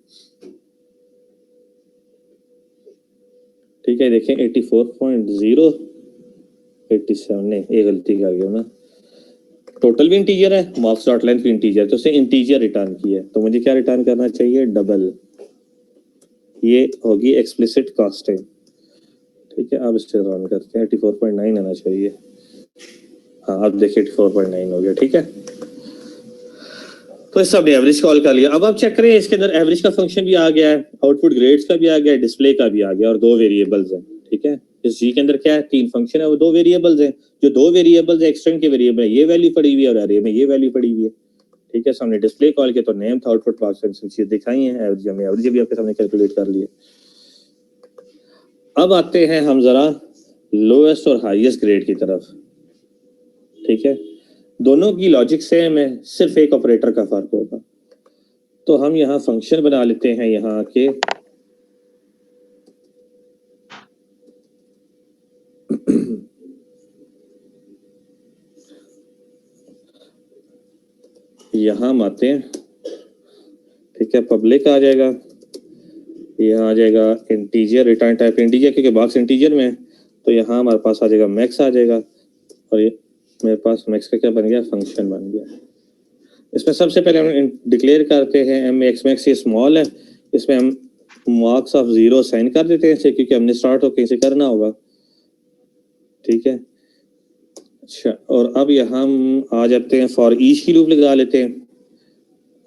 ठीक है, देखें 84.0 87 नहीं, ये गलती कर गया ना, टोटल भी इंटीजर है, मार्क्स डॉट लेंथ भी इंटीजर, तो उसे इंटीजर रिटर्न किया है, तो मुझे क्या रिटर्न करना चाहिए डबल, ये होगी एक्सप्लिसिट कास्टिंग। ठीक है, अब इसे रन करते हैं, 84.9 आना चाहिए। हाँ, अब देखिए 84.9 हो गया। ठीक है, तो इस सब ने एवरेज कॉल कर लिया। अब आप चेक करें, इसके अंदर एवरेज का फंक्शन भी आ गया है, आउटपुट ग्रेड्स का भी आ गया है, डिस्प्ले का भी आ गया, और 2 वेरिएबल्स हैं। ठीक है, इस जी के अंदर क्या है 3 फंक्शन है, वो 2 वेरिएबल्स हैं। जो 2 वेरिएबल्स है एक्सटेंड के वेरिएबल है, ये वैल्यू पड़ी हुई है और एरे में ये वैल्यू पड़ी हुई है। ठीक है, सामने डिस्प्ले कॉल के तो नेम था, आउटपुट बॉक्स में चीज दिखाई है, एवरेज हमने एवरेज भी आपके सामने कैलकुलेट कर लिया। अब आते हैं हम जरा लोएस्ट और हाईएस्ट ग्रेड की तरफ। ठीक है, दोनों की लॉजिक सेम है, सिर्फ एक ऑपरेटर का फर्क होगा। तो हम यहाँ फंक्शन बना लेते हैं यहाँ के यहाँ हम आते हैं। ठीक है, पब्लिक आ जाएगा, यहाँ आ जाएगा इंटीजर, रिटर्न टाइप इंटीजर, क्योंकि बॉक्स इंटीजर में है, तो यहाँ हमारे पास आ जाएगा मैक्स आ जाएगा, और ये मेरे पास मैक्स का क्या बन गया फंक्शन बन गया। इसमें सबसे पहले हम डिक्लेयर करते हैं एम एक्स मैक्स, ये स्मॉल है, इसमें हम मार्क्स ऑफ 0 साइन कर देते हैं इसे, क्योंकि हमने स्टार्ट होकर इसे करना होगा। ठीक है, अच्छा, और अब यहाँ हम आ जाते हैं फॉर ईच की लूप लगा लेते हैं।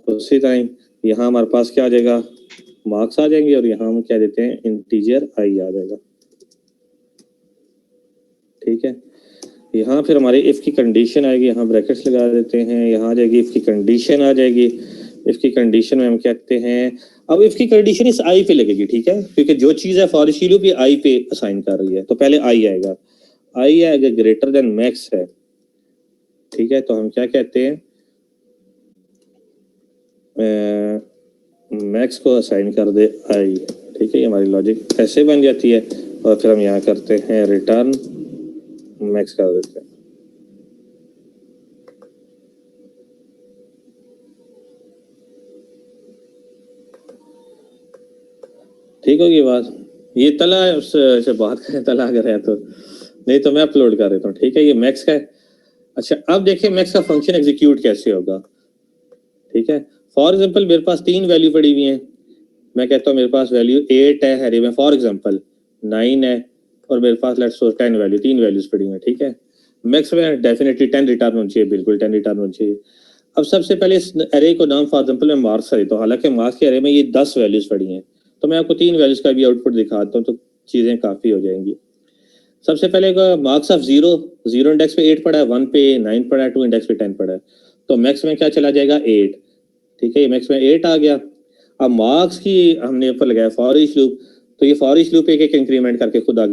उसी टाइम यहाँ हमारे पास क्या आ जाएगा मार्क्स आ जाएंगे, और यहाँ हम क्या देते हैं इंटीजर आई आ जाएगा। ठीक है, यहाँ फिर हमारे इफ की कंडीशन आएगी, यहाँ ब्रैकेट्स लगा देते हैं, यहाँ आ जाएगी इफ की कंडीशन आ जाएगी। इफ की कंडीशन में हम कहते हैं, अब इफ की कंडीशन इस आई पे लगेगी। ठीक है, क्योंकि जो चीज़ है फॉर ईच लूप ये आई पे असाइन कर रही है, तो पहले आई आएगा, आई है अगर ग्रेटर देन मैक्स है। ठीक है, तो हम क्या कहते हैं मैक्स को असाइन कर दे आई। ठीक है, ये हमारी लॉजिक ऐसे बन जाती है, और फिर हम यहाँ करते हैं रिटर्न मैक्स कर देते हैं। ठीक होगी बात, ये तला उससे बात करें, तला अगर है तो, नहीं तो मैं अपलोड कर देता हूँ। ठीक है, ये मैक्स का है। अच्छा, अब देखिए मैक्स का फंक्शन एग्जीक्यूट कैसे होगा। ठीक है, फॉर एग्जांपल मेरे पास 3 वैल्यू पड़ी हुई हैं, मैं कहता हूँ मेरे पास वैल्यू 8 है हैरी में, फॉर एग्जांपल 9 है, और मेरे पास लेट्स सपोज 10 वैल्यू, 3 वैल्यूज पड़ी हैं। ठीक है, मैक्स में डेफिनेटली 10 रिटर्न होनी चाहिए, बिल्कुल 10 रिटर्न होनी चाहिए। अब सबसे पहले इस एरे को नाम फॉर एग्जांपल मैं मार्क्स देता हूँ, हालांकि मार्क्स के एरे में ये 10 वैल्यूज पड़ी हैं, तो मैं आपको 3 वैल्यूज का भी आउटपुट दिखाता हूँ, तो चीजें काफी हो जाएंगी। सबसे पहले मार्क्स ऑफ 0, 0 इंडेक्स पे 8 पड़ा है, 1 पे 9 पड़ा है, 2 इंडेक्स पे 10 पड़ा है, तो मैक्स में क्या चला जाएगा 8। ठीक है, ये मैक्स में 8 आ गया। अब मार्क्स की हमने ऊपर लगाया फॉर ईच लूप, तो ये फॉर ईच लूप एक एक इंक्रीमेंट करके खुद आ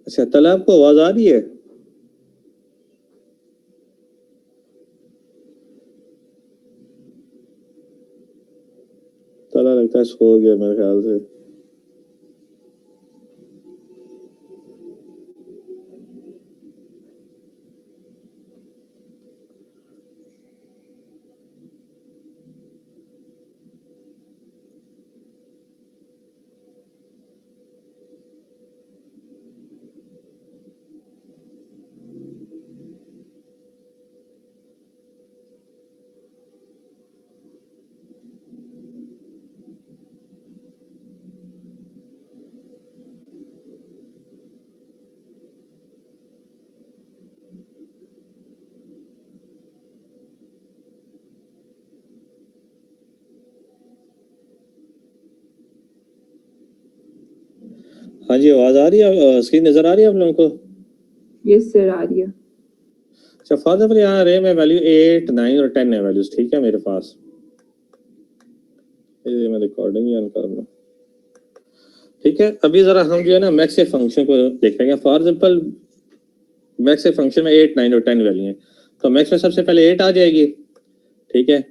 अच्छा, तला आपको आवाज आ रही है? तला लगता है सो गया मेरे ख्याल से। हाँ जी, आवाज आ रही है? स्क्रीन नजर आ रही है आप लोगों को? यस सर, आ रही है। अच्छा, फॉर एग्जाम्पल यहाँ रे में वैल्यू 8, 9 और 10 है वैल्यूज, ठीक है मेरे पास। ये मैं रिकॉर्डिंग ही ऑन कर लूं, ठीक है। अभी जरा हम जो है ना मैक्स के फंक्शन को देखेंगे। फॉर एग्जाम्पल मैक्स के फंक्शन में 8, 9 और 10 वैल्यू है, तो मैक्स में सबसे पहले 8 आ जाएगी, ठीक है।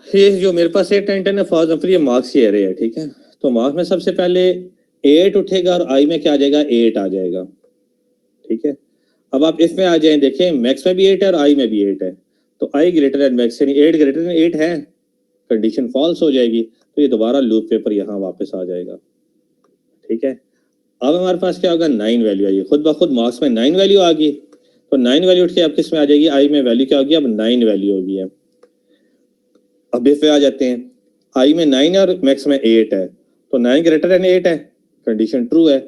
ये जो मेरे पास 8, 9, 10 है, फॉर एग्जाम्पल ये मार्क्स की एरे है, ठीक है। तो मार्क्स में सबसे पहले 8 उठेगा और आई में क्या आ जाएगा? 8 आ जाएगा, ठीक है। अब आप इसमें आ जाए, देखें मैक्स में भी 8 है और आई में भी 8 है, तो आई ग्रेटर देन मैक्स, यानी 8 ग्रेटर देन 8 है, कंडीशन फॉल्स हो जाएगी, तो ये दोबारा लूप पेपर यहाँ वापस आ जाएगा, ठीक है। अब हमारे पास क्या होगा? 9 वैल्यू आई, खुद ब खुद मार्क्स में 9 वैल्यू आ गई, तो 9 वैल्यू उठ के अब किस में आ जाएगी? आई में वैल्यू क्या होगी? अब 9 वैल्यू होगी। अब इस पे आ जाते हैं, आई में 9 है और मैक्स में 8 है, तो 9 ग्रेटर देन 8 है, कंडीशन ट्रू है,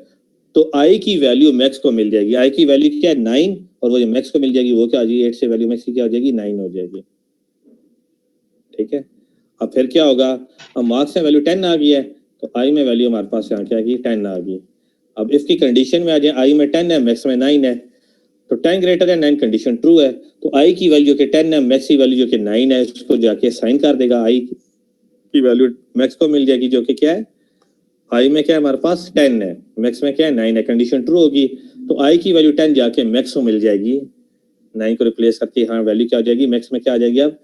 तो आई की वैल्यू मैक्स को मिल जाएगी। आई की वैल्यू क्या है? 9, और वो जो मैक्स को मिल जाएगी वो क्या आ जाएगी? 8 से वैल्यू मैक्स की क्या हो जाएगी? 9 हो जाएगी, ठीक है। अब फिर क्या होगा? अब मार्क्स में वैल्यू 10 आ गई है, तो आई में वैल्यू हमारे पास यहाँ क्या आ गई? 10 आ गई। अब इसकी कंडीशन में आ जाए, आई में 10 है, मैक्स में 9 है, तो 10 ग्रेटर देन 9 कंडीशन ट्रू है, तो आई की वैल्यू के 10 है, मैक्स की वैल्यू जो कि 9 है, उसको जाके साइन कर देगा, आई की वैल्यू मैक्स को मिल जाएगी, जो कि क्या है? आई में क्या है हमारे पास? 10 है, मैक्स में क्या है? 9 है, कंडीशन ट्रू होगी, तो आई की वैल्यू 10 जाके मैक्स को मिल जाएगी, 9 को रिप्लेस करके हाँ वैल्यू क्या आ जाएगी? मैक्स में क्या आ जाएगी? अब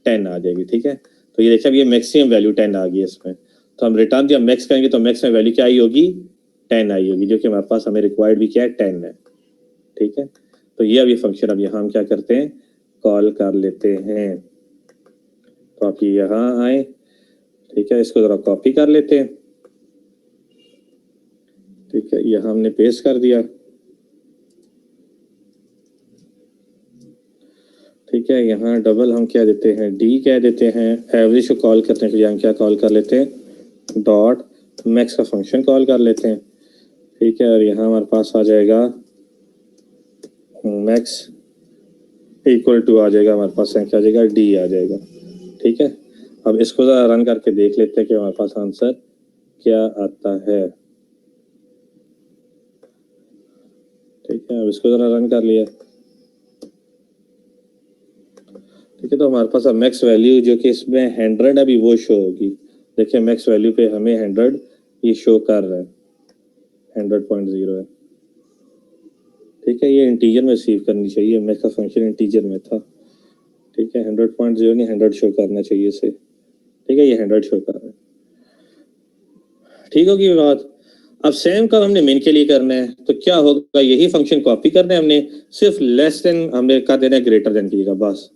10 आ जाएगी, ठीक है। तो ये देखिए अब ये मैक्सिमम वैल्यू 10 आ गई है इसमें, तो हम रिटर्न जब मैक्स करेंगे तो मैक्स में वैल्यू क्या आई होगी? 10 आई होगी, जो कि हमारे पास हमें रिक्वायर्ड भी क्या है? 10 है, ठीक है। तो ये अभी फंक्शन अब यहाँ हम क्या करते हैं? कॉल कर लेते हैं। तो आप यहाँ आए, ठीक है, इसको जरा कॉपी कर लेते हैं, ठीक है, यहाँ हमने पेस्ट कर दिया, ठीक है। यहाँ डबल हम क्या देते हैं? डी कह देते हैं। एवरेज को कॉल करने के लिए हम क्या कॉल कर लेते हैं? डॉट मैक्स का फंक्शन कॉल कर लेते हैं, ठीक है। और यहाँ हमारे पास आ जाएगा मैक्स इक्वल टू आ जाएगा हमारे पास क्या आ जाएगा? डी आ जाएगा, ठीक है। अब इसको जरा रन करके देख लेते हैं कि हमारे पास आंसर क्या आता है, ठीक है। अब इसको जरा रन कर लिया, ठीक है। तो हमारे पास अब मैक्स वैल्यू जो कि इसमें 100 अभी वो शो होगी, देखिए मैक्स वैल्यू पे हमें 100 ये शो कर रहा है, 100.0 है, ठीक है। ये इंटीजर में रिसीव करनी चाहिए, मैक्स का फंक्शन इंटीजर में था, ठीक है। 100.0 नहीं 100 शो करना चाहिए इसे, ठीक है। ये 100 शो कर रहा है, ठीक होगी बात। अब सेम काम हमने मेन के लिए करना है, तो क्या होगा? यही फंक्शन कॉपी करना है हमने, सिर्फ लेस देन हमने कर देना है ग्रेटर देन की जगह, बस,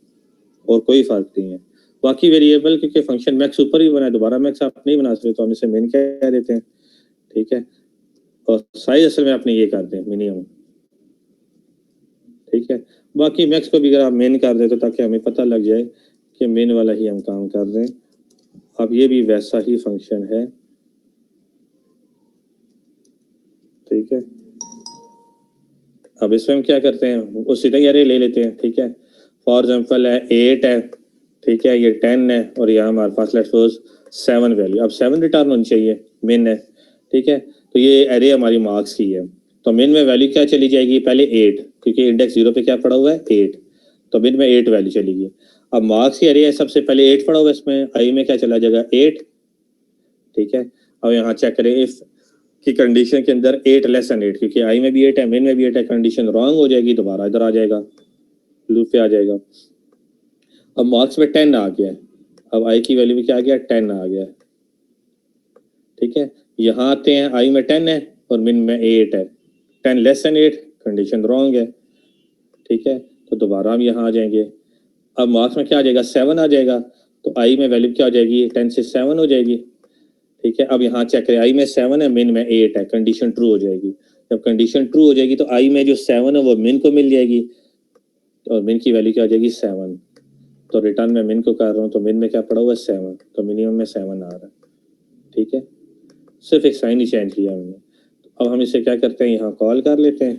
और कोई फर्क नहीं है। बाकी वेरिएबल क्योंकि फंक्शन मैक्स ऊपर ही बना है, दोबारा मैक्स आप नहीं बना सकते, तो हम इसे मेन कह देते हैं, ठीक है। और साइज असल में आपने ये कर दें मिनिमम, ठीक है। बाकी मैक्स को भी अगर आप मेन कर दें तो ताकि हमें पता लग जाए कि मेन वाला ही हम काम कर रहे हैं। अब ये भी वैसा ही फंक्शन है, ठीक है। अब इसमें हम क्या करते हैं? उसी तरह अरे ले लेते हैं, ठीक है। फॉर एग्जाम्पल है 8 है, ठीक है, ये 10 है, और यहाँ हमारे पास लेट्स सपोज 7 वैल्यू, अब 7 रिटर्न होनी चाहिए, मेन है, ठीक है। तो ये एरे हमारी मार्क्स की है, तो मेन में वैल्यू क्या चली जाएगी? पहले 8, क्योंकि इंडेक्स 0 पे क्या पड़ा हुआ है? 8, तो मेन में 8 वैल्यू चलेगी। अब मार्क्स की एरे है, सबसे पहले 8 पड़ा हुआ है इसमें, आई में क्या चला जाएगा? 8, ठीक है। अब यहाँ चेक करें इफ कि कंडीशन के अंदर 8 लेस देन 8, क्योंकि आई में भी 8 है, मिन में भी 8 है, कंडीशन रॉन्ग हो जाएगी, दोबारा इधर आ जाएगा, लूप पे आ जाएगा। अब मार्क्स में 10 आ गया है, अब आई की वैल्यू में क्या आ गया, 10 आ गया है, ठीक है। यहाँ आते हैं, आई में 10 है और मिन में 8 है, 10 लेस देन 8, कंडीशन रॉन्ग है, ठीक है। तो दोबारा हम यहाँ आ जाएंगे, अब मार्क्स में क्या आ जाएगा, 7 आ जाएगा, तो आई में वैल्यू क्या हो जाएगी, 10 से 7 हो जाएगी, ठीक है। अब यहाँ चेक करें, आई में 7 है, मिन में 8 है, कंडीशन ट्रू हो जाएगी। जब कंडीशन ट्रू हो जाएगी तो आई में जो 7 है वो मिन को मिल जाएगी और मिन की वैल्यू क्या हो जाएगी, 7। तो रिटर्न में मिन को कर रहा हूँ, तो मिन में क्या पड़ा हुआ है, 7, तो मिनिमम में 7 आ रहा है, ठीक है। सिर्फ एक साइन ही चेंज किया हमने। तो अब हम इसे क्या करते हैं, यहाँ कॉल कर लेते हैं,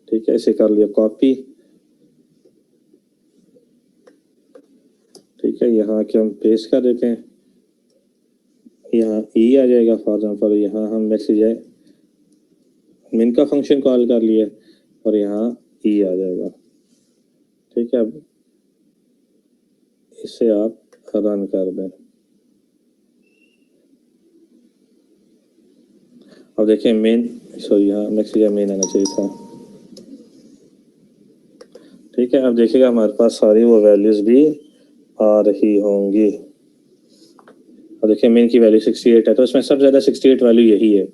ठीक है। इसे कर लिया कॉपी, ठीक है। यहाँ के हम पेस्ट कर देते हैं, यहाँ ई आ जाएगा फॉर एग्जाम्पल, यहाँ हम मैसेज है मिन का फंक्शन कॉल कर लिया और यहाँ ई आ जाएगा, ठीक है। अब इसे आप रन कर दें, अब देखें मेन, सॉरी यहाँ मैसेज मेन आना चाहिए था, ठीक है। अब देखिएगा हमारे पास सारी वो वैल्यूज भी आ रही होंगी। और देखिए मेन की वैल्यू 68 है, तो इसमें सबसे ज़्यादा 68 वैल्यू यही है,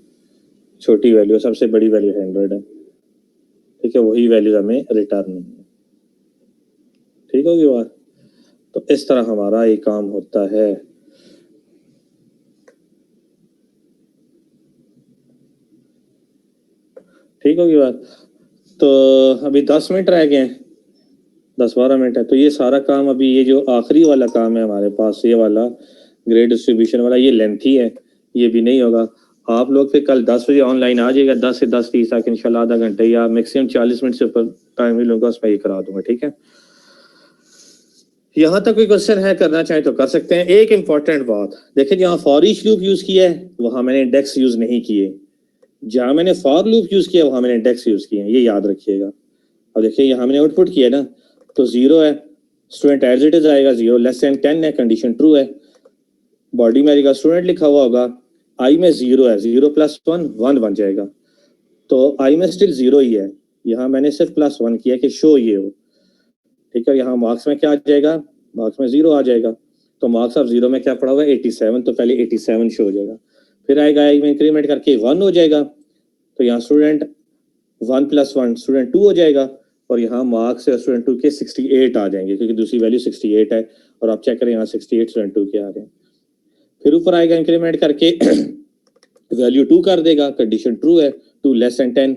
छोटी वैल्यू, सबसे बड़ी वैल्यू 100 है, ठीक है। वही वैल्यू हमें रिटर्न है, ठीक होगी बात। तो इस तरह हमारा ये काम होता है। ठीक होगी बात। तो अभी 10 मिनट रह गए हैं, 10-12 मिनट है। तो ये सारा काम, अभी ये जो आखिरी वाला काम है हमारे पास, ये वाला ग्रेड डिस्ट्रीब्यूशन वाला, ये लेंथी है, ये भी नहीं होगा। आप लोग फिर कल 10 बजे ऑनलाइन आ जाइएगा, 10 से 10:30 तक इंशाल्लाह, आधा घंटे या मैक्सिमम 40 मिनट से ऊपर टाइम लूंगा, उसमें ये करा दूंगा, ठीक है। यहाँ तक कोई क्वेश्चन है, करना चाहे तो कर सकते हैं। एक इंपॉर्टेंट बात देखिए, जहाँ फॉर ईच लूप यूज किया है वहां मैंने इंडेक्स यूज नहीं किए, जहां मैंने फॉर लूप यूज किया वहां मैंने इंडेक्स यूज किए, ये याद रखिएगा। अब देखिए यहाँ मैंने आउटपुट किया ना, तो 0 है, स्टूडेंट एज इट इज आएगा, 0 लेस देन 10 है, कंडीशन ट्रू है, बॉडी में आएगा स्टूडेंट लिखा हुआ होगा, आई में 0 है, 0 + 1 1 बन जाएगा, तो आई में स्टिल 0 ही है, यहाँ मैंने सिर्फ +1 किया कि शो ये हो, ठीक है। यहाँ मार्क्स में क्या आ जाएगा, मार्क्स में 0 आ जाएगा, तो मार्क्स ऑफ 0 में क्या पड़ा हुआ है, 87, तो पहले 87 शो हो जाएगा, फिर आएगा आई में इंक्रीमेंट करके 1 हो जाएगा, तो यहाँ स्टूडेंट 1 + 1 स्टूडेंट 2 हो जाएगा, और यहाँ मार्क्स स्टूडेंट 2 के 68 आ जाएंगे, क्योंकि दूसरी वैल्यू 68 है, और आप चेक करें यहाँ 68 स्टूडेंट 2 के आ रहे हैं। फिर ऊपर आएगा इंक्रीमेंट करके वैल्यू 2 कर देगा, कंडीशन ट्रू है, 2 लेस देन 10,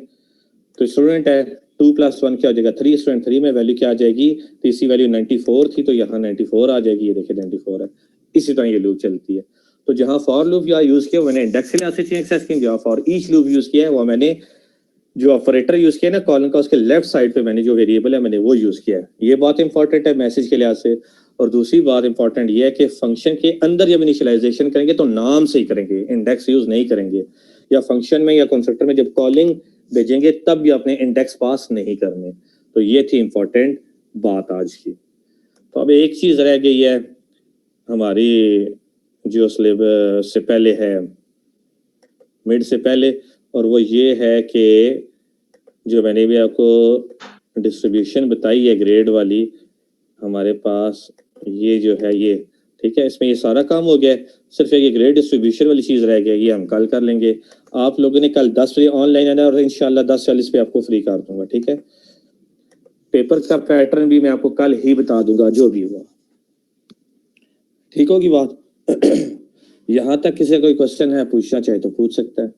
तो स्टूडेंट है 2 + 1 क्या हो जाएगा, 3, स्टूडेंट 3 में वैल्यू क्या आ जाएगी, तीसरी वैल्यू 94 थी, तो यहाँ 94 आ जाएगी, ये देखिए 94 है। इसी तरह ये लूप चलती है। तो जहाँ फॉर लूप या यूज किया मैंने इंडेक्स से एक्सेस की, जहाँ फॉर ईच लूप यूज किया है वो मैंने जो ऑपरेटर यूज किया है ना कॉलन का, उसके लेफ्ट साइड पे मैंने जो वेरिएबल है मैंने वो यूज किया है। ये बात इंपॉर्टेंट है मैसेज के लिहाज से। और दूसरी बात इंपॉर्टेंट ये है कि फंक्शन के अंदर जब इनिशियलाइजेशन करेंगे तो नाम से ही करेंगे, इंडेक्स यूज नहीं करेंगे, या फंक्शन में या कंस्ट्रक्टर में जब कॉलिंग भेजेंगे तब भी अपने इंडेक्स पास नहीं करने। तो ये थी इंपॉर्टेंट बात आज की। तो अब एक चीज रह गई है हमारी जो सिलेबस से पहले है, मिड से पहले, और वो ये है कि जो मैंने भी आपको डिस्ट्रीब्यूशन बताई है ग्रेड वाली, हमारे पास ये जो है ये, ठीक है, इसमें ये सारा काम हो गया है, सिर्फ ये ग्रेड डिस्ट्रीब्यूशन वाली चीज रह गई, ये हम कल कर लेंगे। आप लोगों ने कल 10 बजे ऑनलाइन आना और इंशाल्लाह 10:40 पे आपको फ्री कर दूंगा, ठीक है। पेपर का पैटर्न भी मैं आपको कल ही बता दूंगा जो भी हुआ, ठीक होगी बात। यहाँ तक किसी कोई क्वेश्चन है पूछना चाहे तो पूछ सकता है।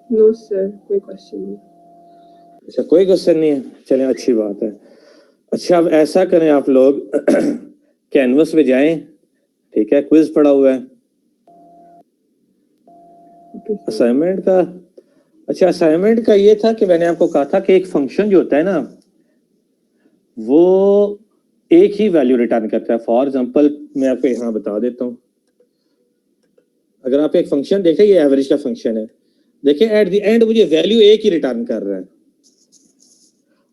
नो सर, कोई क्वेश्चन नहीं। अच्छा, कोई क्वेश्चन नहीं है, चलें अच्छी बात है। अच्छा, अब ऐसा करें आप लोग कैनवस पे जाएं, ठीक है, क्विज पड़ा हुआ है असाइनमेंट का। अच्छा, असाइनमेंट का ये था कि मैंने आपको कहा था कि एक फंक्शन जो होता है ना वो एक ही वैल्यू रिटर्न करता है। फॉर एग्जांपल मैं आपको यहाँ बता देता हूँ, अगर आप एक फंक्शन देखें, ये एवरेज का फंक्शन है, देखिए एट द एंड मुझे वैल्यू एक ही रिटर्न कर रहा है,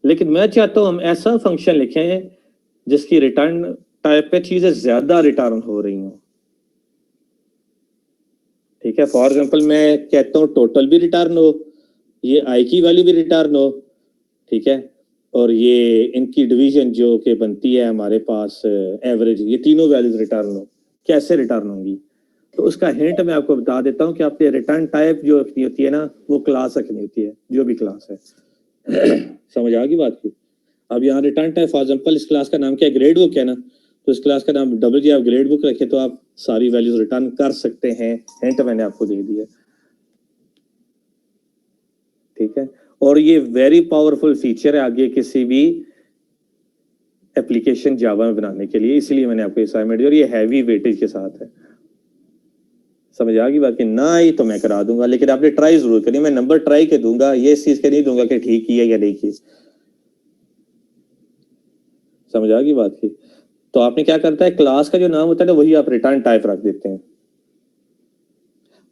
लेकिन मैं चाहता हूं हम ऐसा फंक्शन लिखें जिसकी रिटर्न टाइप पे चीजें ज्यादा रिटर्न हो रही हूँ, ठीक है। फॉर एग्जांपल मैं कहता हूँ टोटल भी रिटर्न हो, ये आई की वैल्यू भी रिटर्न हो, ठीक है, और ये इनकी डिवीजन जो कि बनती है हमारे पास एवरेज, ये तीनों वैल्यूज रिटर्न हो, कैसे रिटर्न होंगी? तो उसका हिंट मैं आपको बता देता हूँ कि आपके रिटर्न टाइप जो रखनी होती है ना, वो क्लास रखनी होती है, जो भी क्लास है। समझ आ गई बात की? अब यहाँ रिटर्न टाइप फॉर एग्जांपल इस क्लास का नाम क्या है, ग्रेड बुक है ना, तो इस क्लास का नाम डबल जी आप ग्रेड बुक रखे तो आप सारी वैल्यूज रिटर्न कर सकते हैं। हिंट मैंने आपको दे दिया, ठीक है। और ये वेरी पावरफुल फीचर है आगे किसी भी एप्लीकेशन जावा में बनाने के लिए, इसलिए मैंने आपको असाइनमेंट दी और ये हैवी वेटेज के साथ है। समझ आ गई बात की? ना आई तो मैं करा दूंगा, लेकिन आपने ट्राई जरूर करी। मैं नंबर ट्राई के दूंगा, ये इस चीज के नहीं दूंगा कि ठीक किया या नहीं किया। समझ आ गई बात की? तो आपने क्या करता है, क्लास का जो नाम होता है ना वही आप रिटर्न टाइप रख देते हैं।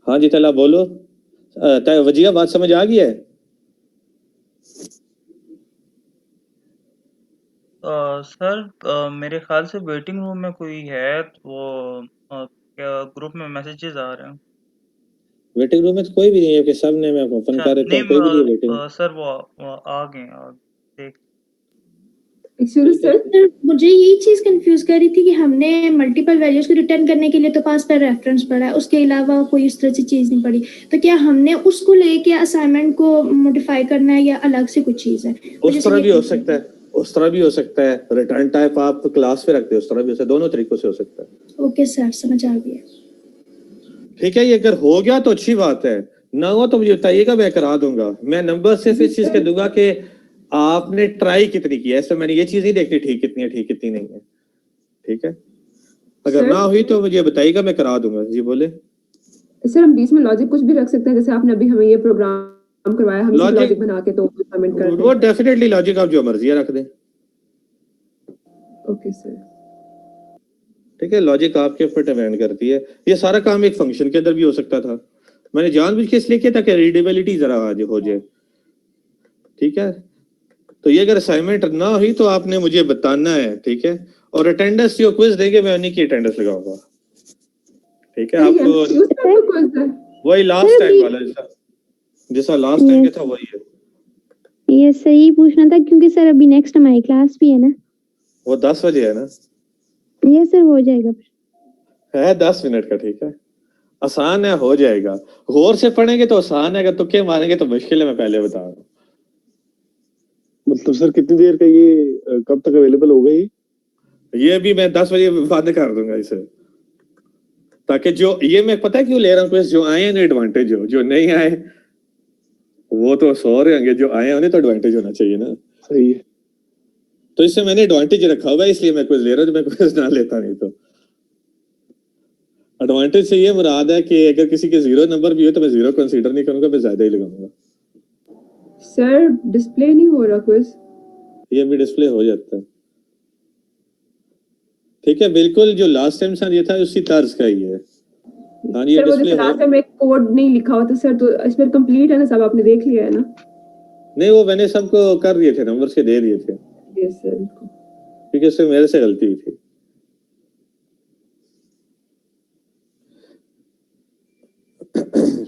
हाँ जी तला बोलो। वजिया बात समझ आ गई है? सर मेरे ख्याल से वेटिंग रूम में कोई है, तो वो क्या ग्रुप में मैसेजेस आ रहे हैं? वेटिंग रूम में तो कोई भी नहीं है, कि सब ने मैं ओपन अच्छा कर देता नहीं, हूँ, कोई भी नहीं है वेटिंग। सर वो आ गए देख। एक्सक्यूज मी सर, सर मुझे यही चीज कंफ्यूज कर रही थी कि हमने मल्टीपल वैल्यूज को रिटर्न करने के लिए तो पास पर रेफरेंस पढ़ा है, उसके अलावा कोई इस तरह से चीज नहीं पढ़ी। तो क्या हमने उसको लेके असाइनमेंट को मॉडिफाई करना है या अलग से कुछ चीज है? उस तरह भी हो सकता है, उस तरह भी हो सकता है। रिटर्न टाइप आप क्लास पे रखते हो, उस तरह भी हो सकता है, दोनों तरीकों से हो सकता है। ओके सर, समझ आ गया। ठीक है, ये अगर हो गया तो अच्छी बात है, ना हो तो मुझे बताइएगा, मैं करा दूंगा। मैं नंबर सिर्फ इस चीज के दूंगा कि आपने ट्राई कितनी की है, ऐसे मैंने ये चीज नहीं देखनी ठीक कितनी है, ठीक कितनी नहीं है, ठीक है। अगर सर? ना हुई तो मुझे बताइएगा, मैं करा दूंगा। जी बोले। सर हम बीच में लॉजिक कुछ भी रख सकते हैं, जैसे आपने अभी हमें ये प्रोग्राम करवाया, हम लॉजिक लॉजिक बना के तो कमेंट कर वो दें। डेफिनेटली लॉजिक आप जो मर्जी रख दें, ओके सर। ठीक है। लॉजिक आपके ऊपर डिपेंड करती है। ये सारा काम एक फंक्शन के अंदर भी हो सकता था, मैंने जानबूझ के इसलिए किया था कि रीडेबिलिटी जरा आज हो जाए, ठीक है। तो ये अगर असाइनमेंट ना हुई तो आपने मुझे बताना है, ठीक है। और अटेंडेंस जो क्विज देंगे मैं उन्हीं की अटेंडेंस लगाऊंगा, ठीक है। आपको वही लास्ट टाइम वाला जैसा लास्ट टाइम के था वही है। ये सही पूछना था क्योंकि सर अभी नेक्स्ट हमारी क्लास भी है ना। वो 10 बजे है ना? ये सर हो जाएगा, है 10 मिनट का, ठीक है। आसान है, हो जाएगा। गौर से पढ़ेंगे तो आसान है, अगर तुक्के मारेंगे तो मुश्किल है, मैं पहले बता रहा हूँ। मतलब सर कितनी देर का ये कब तक अवेलेबल होगा ये भी मैं 10 बजे बंद कर दूंगा इसे, ताकि जो ये मैं पता है क्यों ले रहा हूँ, जो आए हैं एडवांटेज हो, जो नहीं आए वो तो सो रहे होंगे, जो आए हैं उन्हें तो एडवांटेज होना चाहिए ना। सही है। तो इससे मैंने एडवांटेज रखा हुआ है, इसलिए मैं क्विज ले रहा हूँ। मैं क्विज ना लेता नहीं तो। एडवांटेज से ये मुराद है कि अगर किसी के 0 नंबर भी हो तो मैं 0 कंसीडर नहीं करूंगा, मैं ज्यादा ही लगाऊंगा। सर डिस्प्ले नहीं हो रहा क्विज। ये भी डिस्प्ले हो जाता है, ठीक है। बिल्कुल जो लास्ट टाइम सर ये था उसी तर्ज का ही है। हाँ ये सर वो डिस्प्ले जैसे लास्ट टाइम एक कोड नहीं लिखा हुआ था सर, तो इसमें कंप्लीट है ना, सब आपने देख लिया है ना? नहीं, वो मैंने सबको कर दिए थे, नंबर से दे दिए थे, यस सर। क्योंकि उससे मेरे से गलती हुई थी।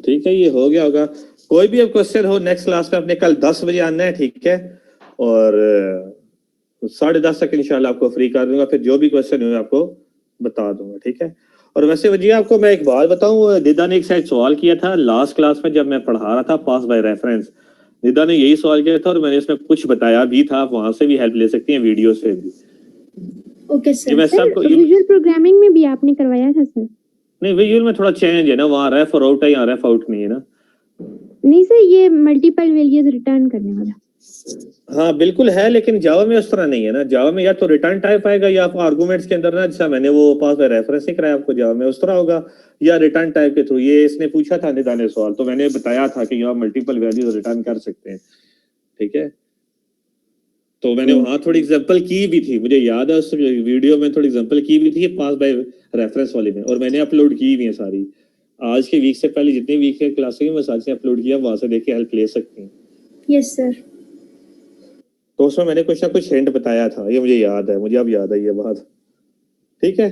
ठीक है, ये हो गया होगा। कोई भी अब क्वेश्चन हो नेक्स्ट क्लास में अपने कल 10 बजे आना है, ठीक है। और 10:30 तक इंशाल्लाह आपको फ्री कर दूंगा, फिर जो भी क्वेश्चन हो आपको बता दूंगा, ठीक है। और वैसे वजिया आपको मैं एक बात बताऊं, निदा ने एक शायद सवाल किया था लास्ट क्लास में जब मैं पढ़ा रहा था पास बाय रेफरेंस। निदा ने यही सवाल किया था और मैंने इसमें कुछ बताया भी था, आप वहां से भी हेल्प ले सकती हैं, वीडियो से भी। ओके ये सर। मैं सबको विजुअल प्रोग्रामिंग में भी आपने करवाया था सर? नहीं, विजुअल में थोड़ा चेंज है ना, वहाँ रेफ और आउट है, यहाँ रेफ आउट नहीं है ना। नहीं सर, ये मल्टीपल वैल्यूज रिटर्न करने वाला। हाँ बिल्कुल है, लेकिन जावा में उस तरह नहीं है ना। जावा में या तो रिटर्न टाइप आएगा या आप आर्गुमेंट्स के अंदर ना, जैसा मैंने वो पास बाय रेफरेंस नहीं कराया आपको, जावा में उस तरह होगा, या रिटर्न टाइप के थ्रू। ये इसने पूछा था निदा ने सवाल, तो मैंने बताया था कि आप मल्टीपल वैल्यूज रिटर्न कर सकते हैं, ठीक है। तो मैंने वहां थोड़ी एग्जांपल की भी थी, मुझे याद है उस वीडियो में थोड़ी एग्जांपल की भी थी पास बाय रेफरेंस वाले में, और मैंने अपलोड की भी है सारी। आज के वीक से पहले जितनी वीक के क्लासेस में मैं साथ से अपलोड किया, वहां से देख के हेल्प ले सकती हैं। Yes sir. तो उसमें मैंने कुछ ना कुछ हिंट बताया था, ये मुझे याद है, मुझे अब याद आई ये बात। ठीक है,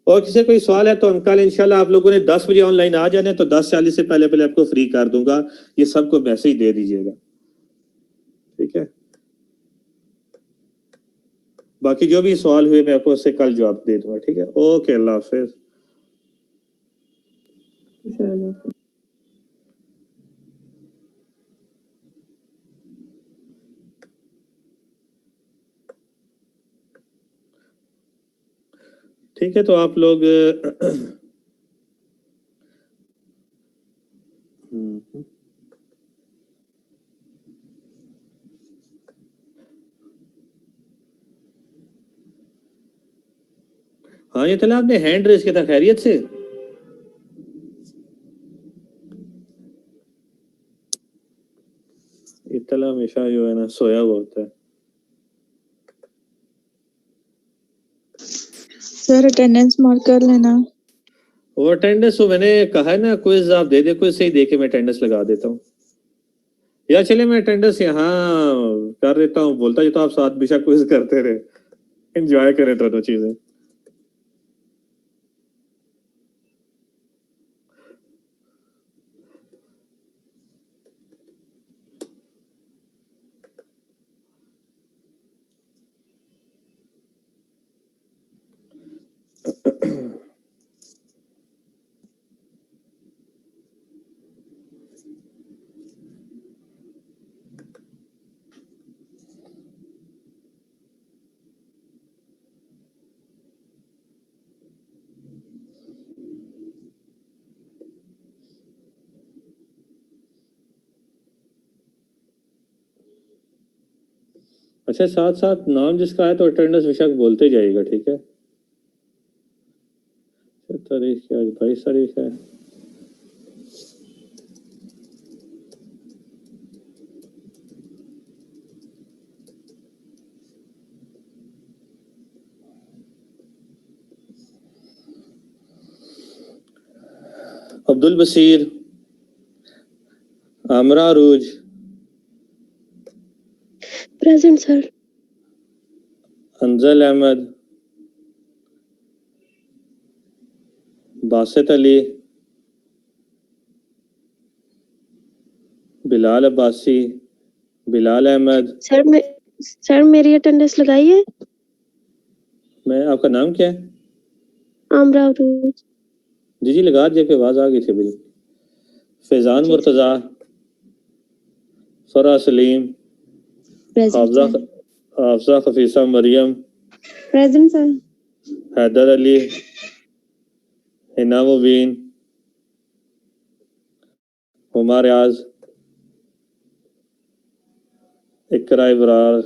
और किसी कोई सवाल है तो हम कल इंशाल्लाह आप लोगों ने 10 बजे ऑनलाइन आ जाने, तो 10:40 से पहले पहले आपको फ्री कर दूंगा, ये सबको मैसेज दे दीजिएगा। ठीक है, बाकी जो भी सवाल हुए मैं आपको उससे कल जवाब दे दूंगा। ठीक है, ओके, अल्लाह हाफिज। इंशाल्लाह। ठीक है, तो आप लोग हाँ, ये तला आपने हैंड रेस किया था, खैरियत से? इतना हमेशा जो है ना सोया हुआ होता है। सर अटेंडेंस मार्क कर लेना। वो अटेंडेंस तो मैंने कहा है ना, क्विज आप दे दे, क्विज से ही देके मैं अटेंडेंस लगा देता हूँ। या चले मैं अटेंडेंस यहाँ कर देता हूँ, बोलता जी तो आप साथ बेशक क्विज करते रहे, एंजॉय करें दोनों चीजें। अच्छा, साथ साथ नाम जिसका है तो अटेंडेंस बेशक बोलते जाइएगा। ठीक है, तारीख क्या, आज 22 तारीख है। Abdul Basir, Amra Arooj, present sir. Anjal Ahmad, Basit Ali, Bilal Abbasi, Bilal Ahmad. Sir मेरी अटेंडेंस लगाई है। मैं, आपका नाम क्या है? आमरा अरूज। जी जी, लगा दिया कि आवाज आ गई थी बिल्कुल। फैजान जी, मुर्तजा, फरा सलीम, हाफजा हाफजा खफीसा मरियम, प्रेजेंट सर। हैदर अली, हिना मुबीन, हुमा रियाज, इकरा इबरार,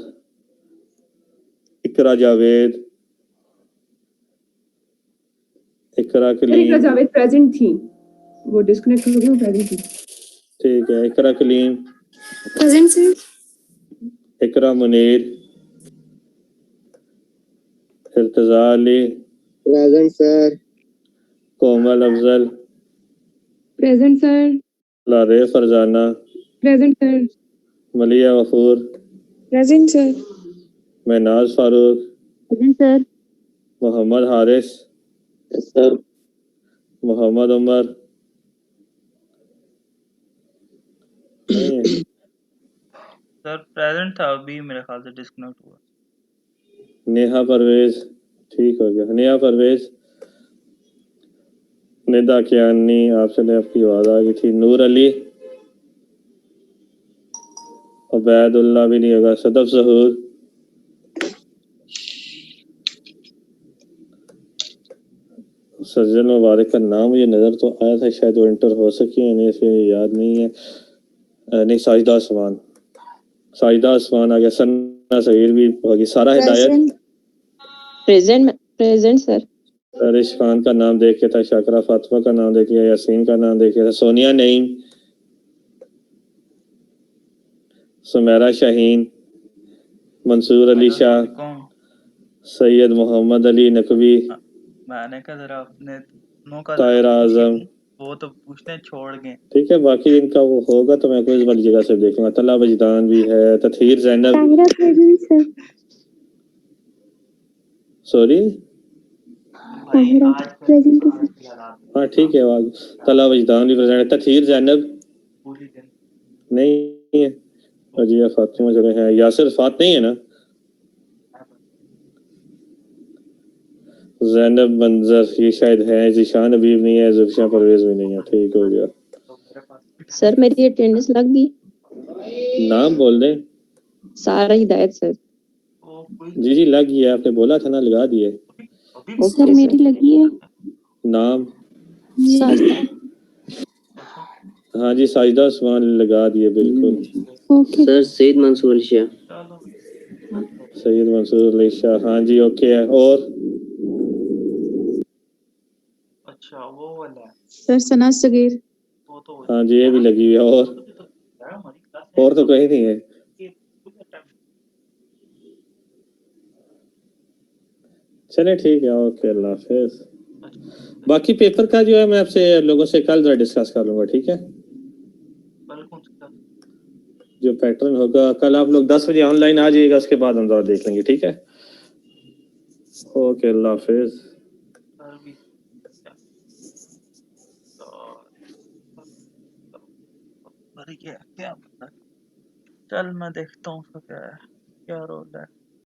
इकरा जावेद, इकरा सर इकरा कलीम। जावेद प्रेजेंट थी, वो डिस्कनेक्ट हो गई, वो प्रेजेंट थी। ठीक है, Iqra Kaleem, present sir. Iqra Munir, Irtaza Ali, present sir. Komal Afzal, present sir. Lare Farzana, present sir. Malia Ghafoor, present sir. Mahnaz Farooq, present sir. Mohammad Haris, sir Mohammad Umar, नहीं है। सर प्रेजेंट था, अभी मेरे ख्याल से डिस्कनेक्ट हुआ। नेहा परवेज, ठीक हो गया, नेहा परवेज, निदा कियानी, आपसे आपकी आवाज आ गई थी। नूर अली, उबैदुल्लाह भी नहीं होगा, सदफ जहूर, सज्जन मुबारक का नाम मुझे नजर तो आया था, शायद वो इंटर हो सकी है, नहीं फिर याद नहीं है। नहीं, साजिदा आसमान, साजिदा आसमान आ गया। सन्ना सगीर भी होगी। सारा हिदायत, प्रेजेंट सर। रिश खान का नाम देख के था, शाकरा फातिमा का नाम देख लिया, यासीन का नाम देख लिया था, सोनिया नईम, सुमेरा शाहीन, मंसूर अली शाह, कौन? सैयद मोहम्मद अली नकवी, मैंने कहा जरा अपने नो का ताहिर आजम, वो तो पूछते हैं छोड़ गए। ठीक है, बाकी इनका वो होगा तो मैं कोई वाली जगह से देखूंगा। तला वजदान भी है, Tathir Zainab, Tahira present sir. Sorry, भाई ताहिरा आज प्रेजेंट है सर। हाँ ठीक है, आवाज तला वजदान भी प्रेजेंट है, तथहीर जैनब पूरी दिन नहीं है, रजिया फातिमा जो है, यासिर फात नहीं है ना, जैनब मंजर ये शायद है, जिशान अबीब नहीं है, जुल्फिया परवेज भी नहीं है। ठीक हो गया, तो मेरे पास सर मेरी अटेंडेंस लग गई। नाम बोल दें। सारा हिदायत सर। वो कोई जी जी लग गया, आपने बोला था ना, लगा दिए। अभी ओके सर मेरी लगी है। नाम, साजिदा। हाँ जी साजिदा उस्मान लगा दिए, बिल्कुल। Okay sir Saeed Mansoor Shah. चलो सैयद मंसूर अली शाह, हाँ जी ओके है। और अच्छा वो वाला है, सर सना सगीर। वो तो हाँ जी ये भी लगी हुई है। और तो कहीं नहीं है। चले ठीक है, ओके, अल्लाह हाफिज। बाकी पेपर का जो है मैं आपसे लोगों से कल जरा डिस्कस कर लूंगा, ठीक है। कल कौन सा जो पैटर्न होगा कल आप लोग 10 बजे ऑनलाइन आ जाइएगा, उसके बाद हम जरा देख लेंगे, ठीक है। ओके, अल्लाह हाफिज। कल भी अरे क्या क्या पता। चल मैं देखता हूँ उसका क्या है, क्या रोल है।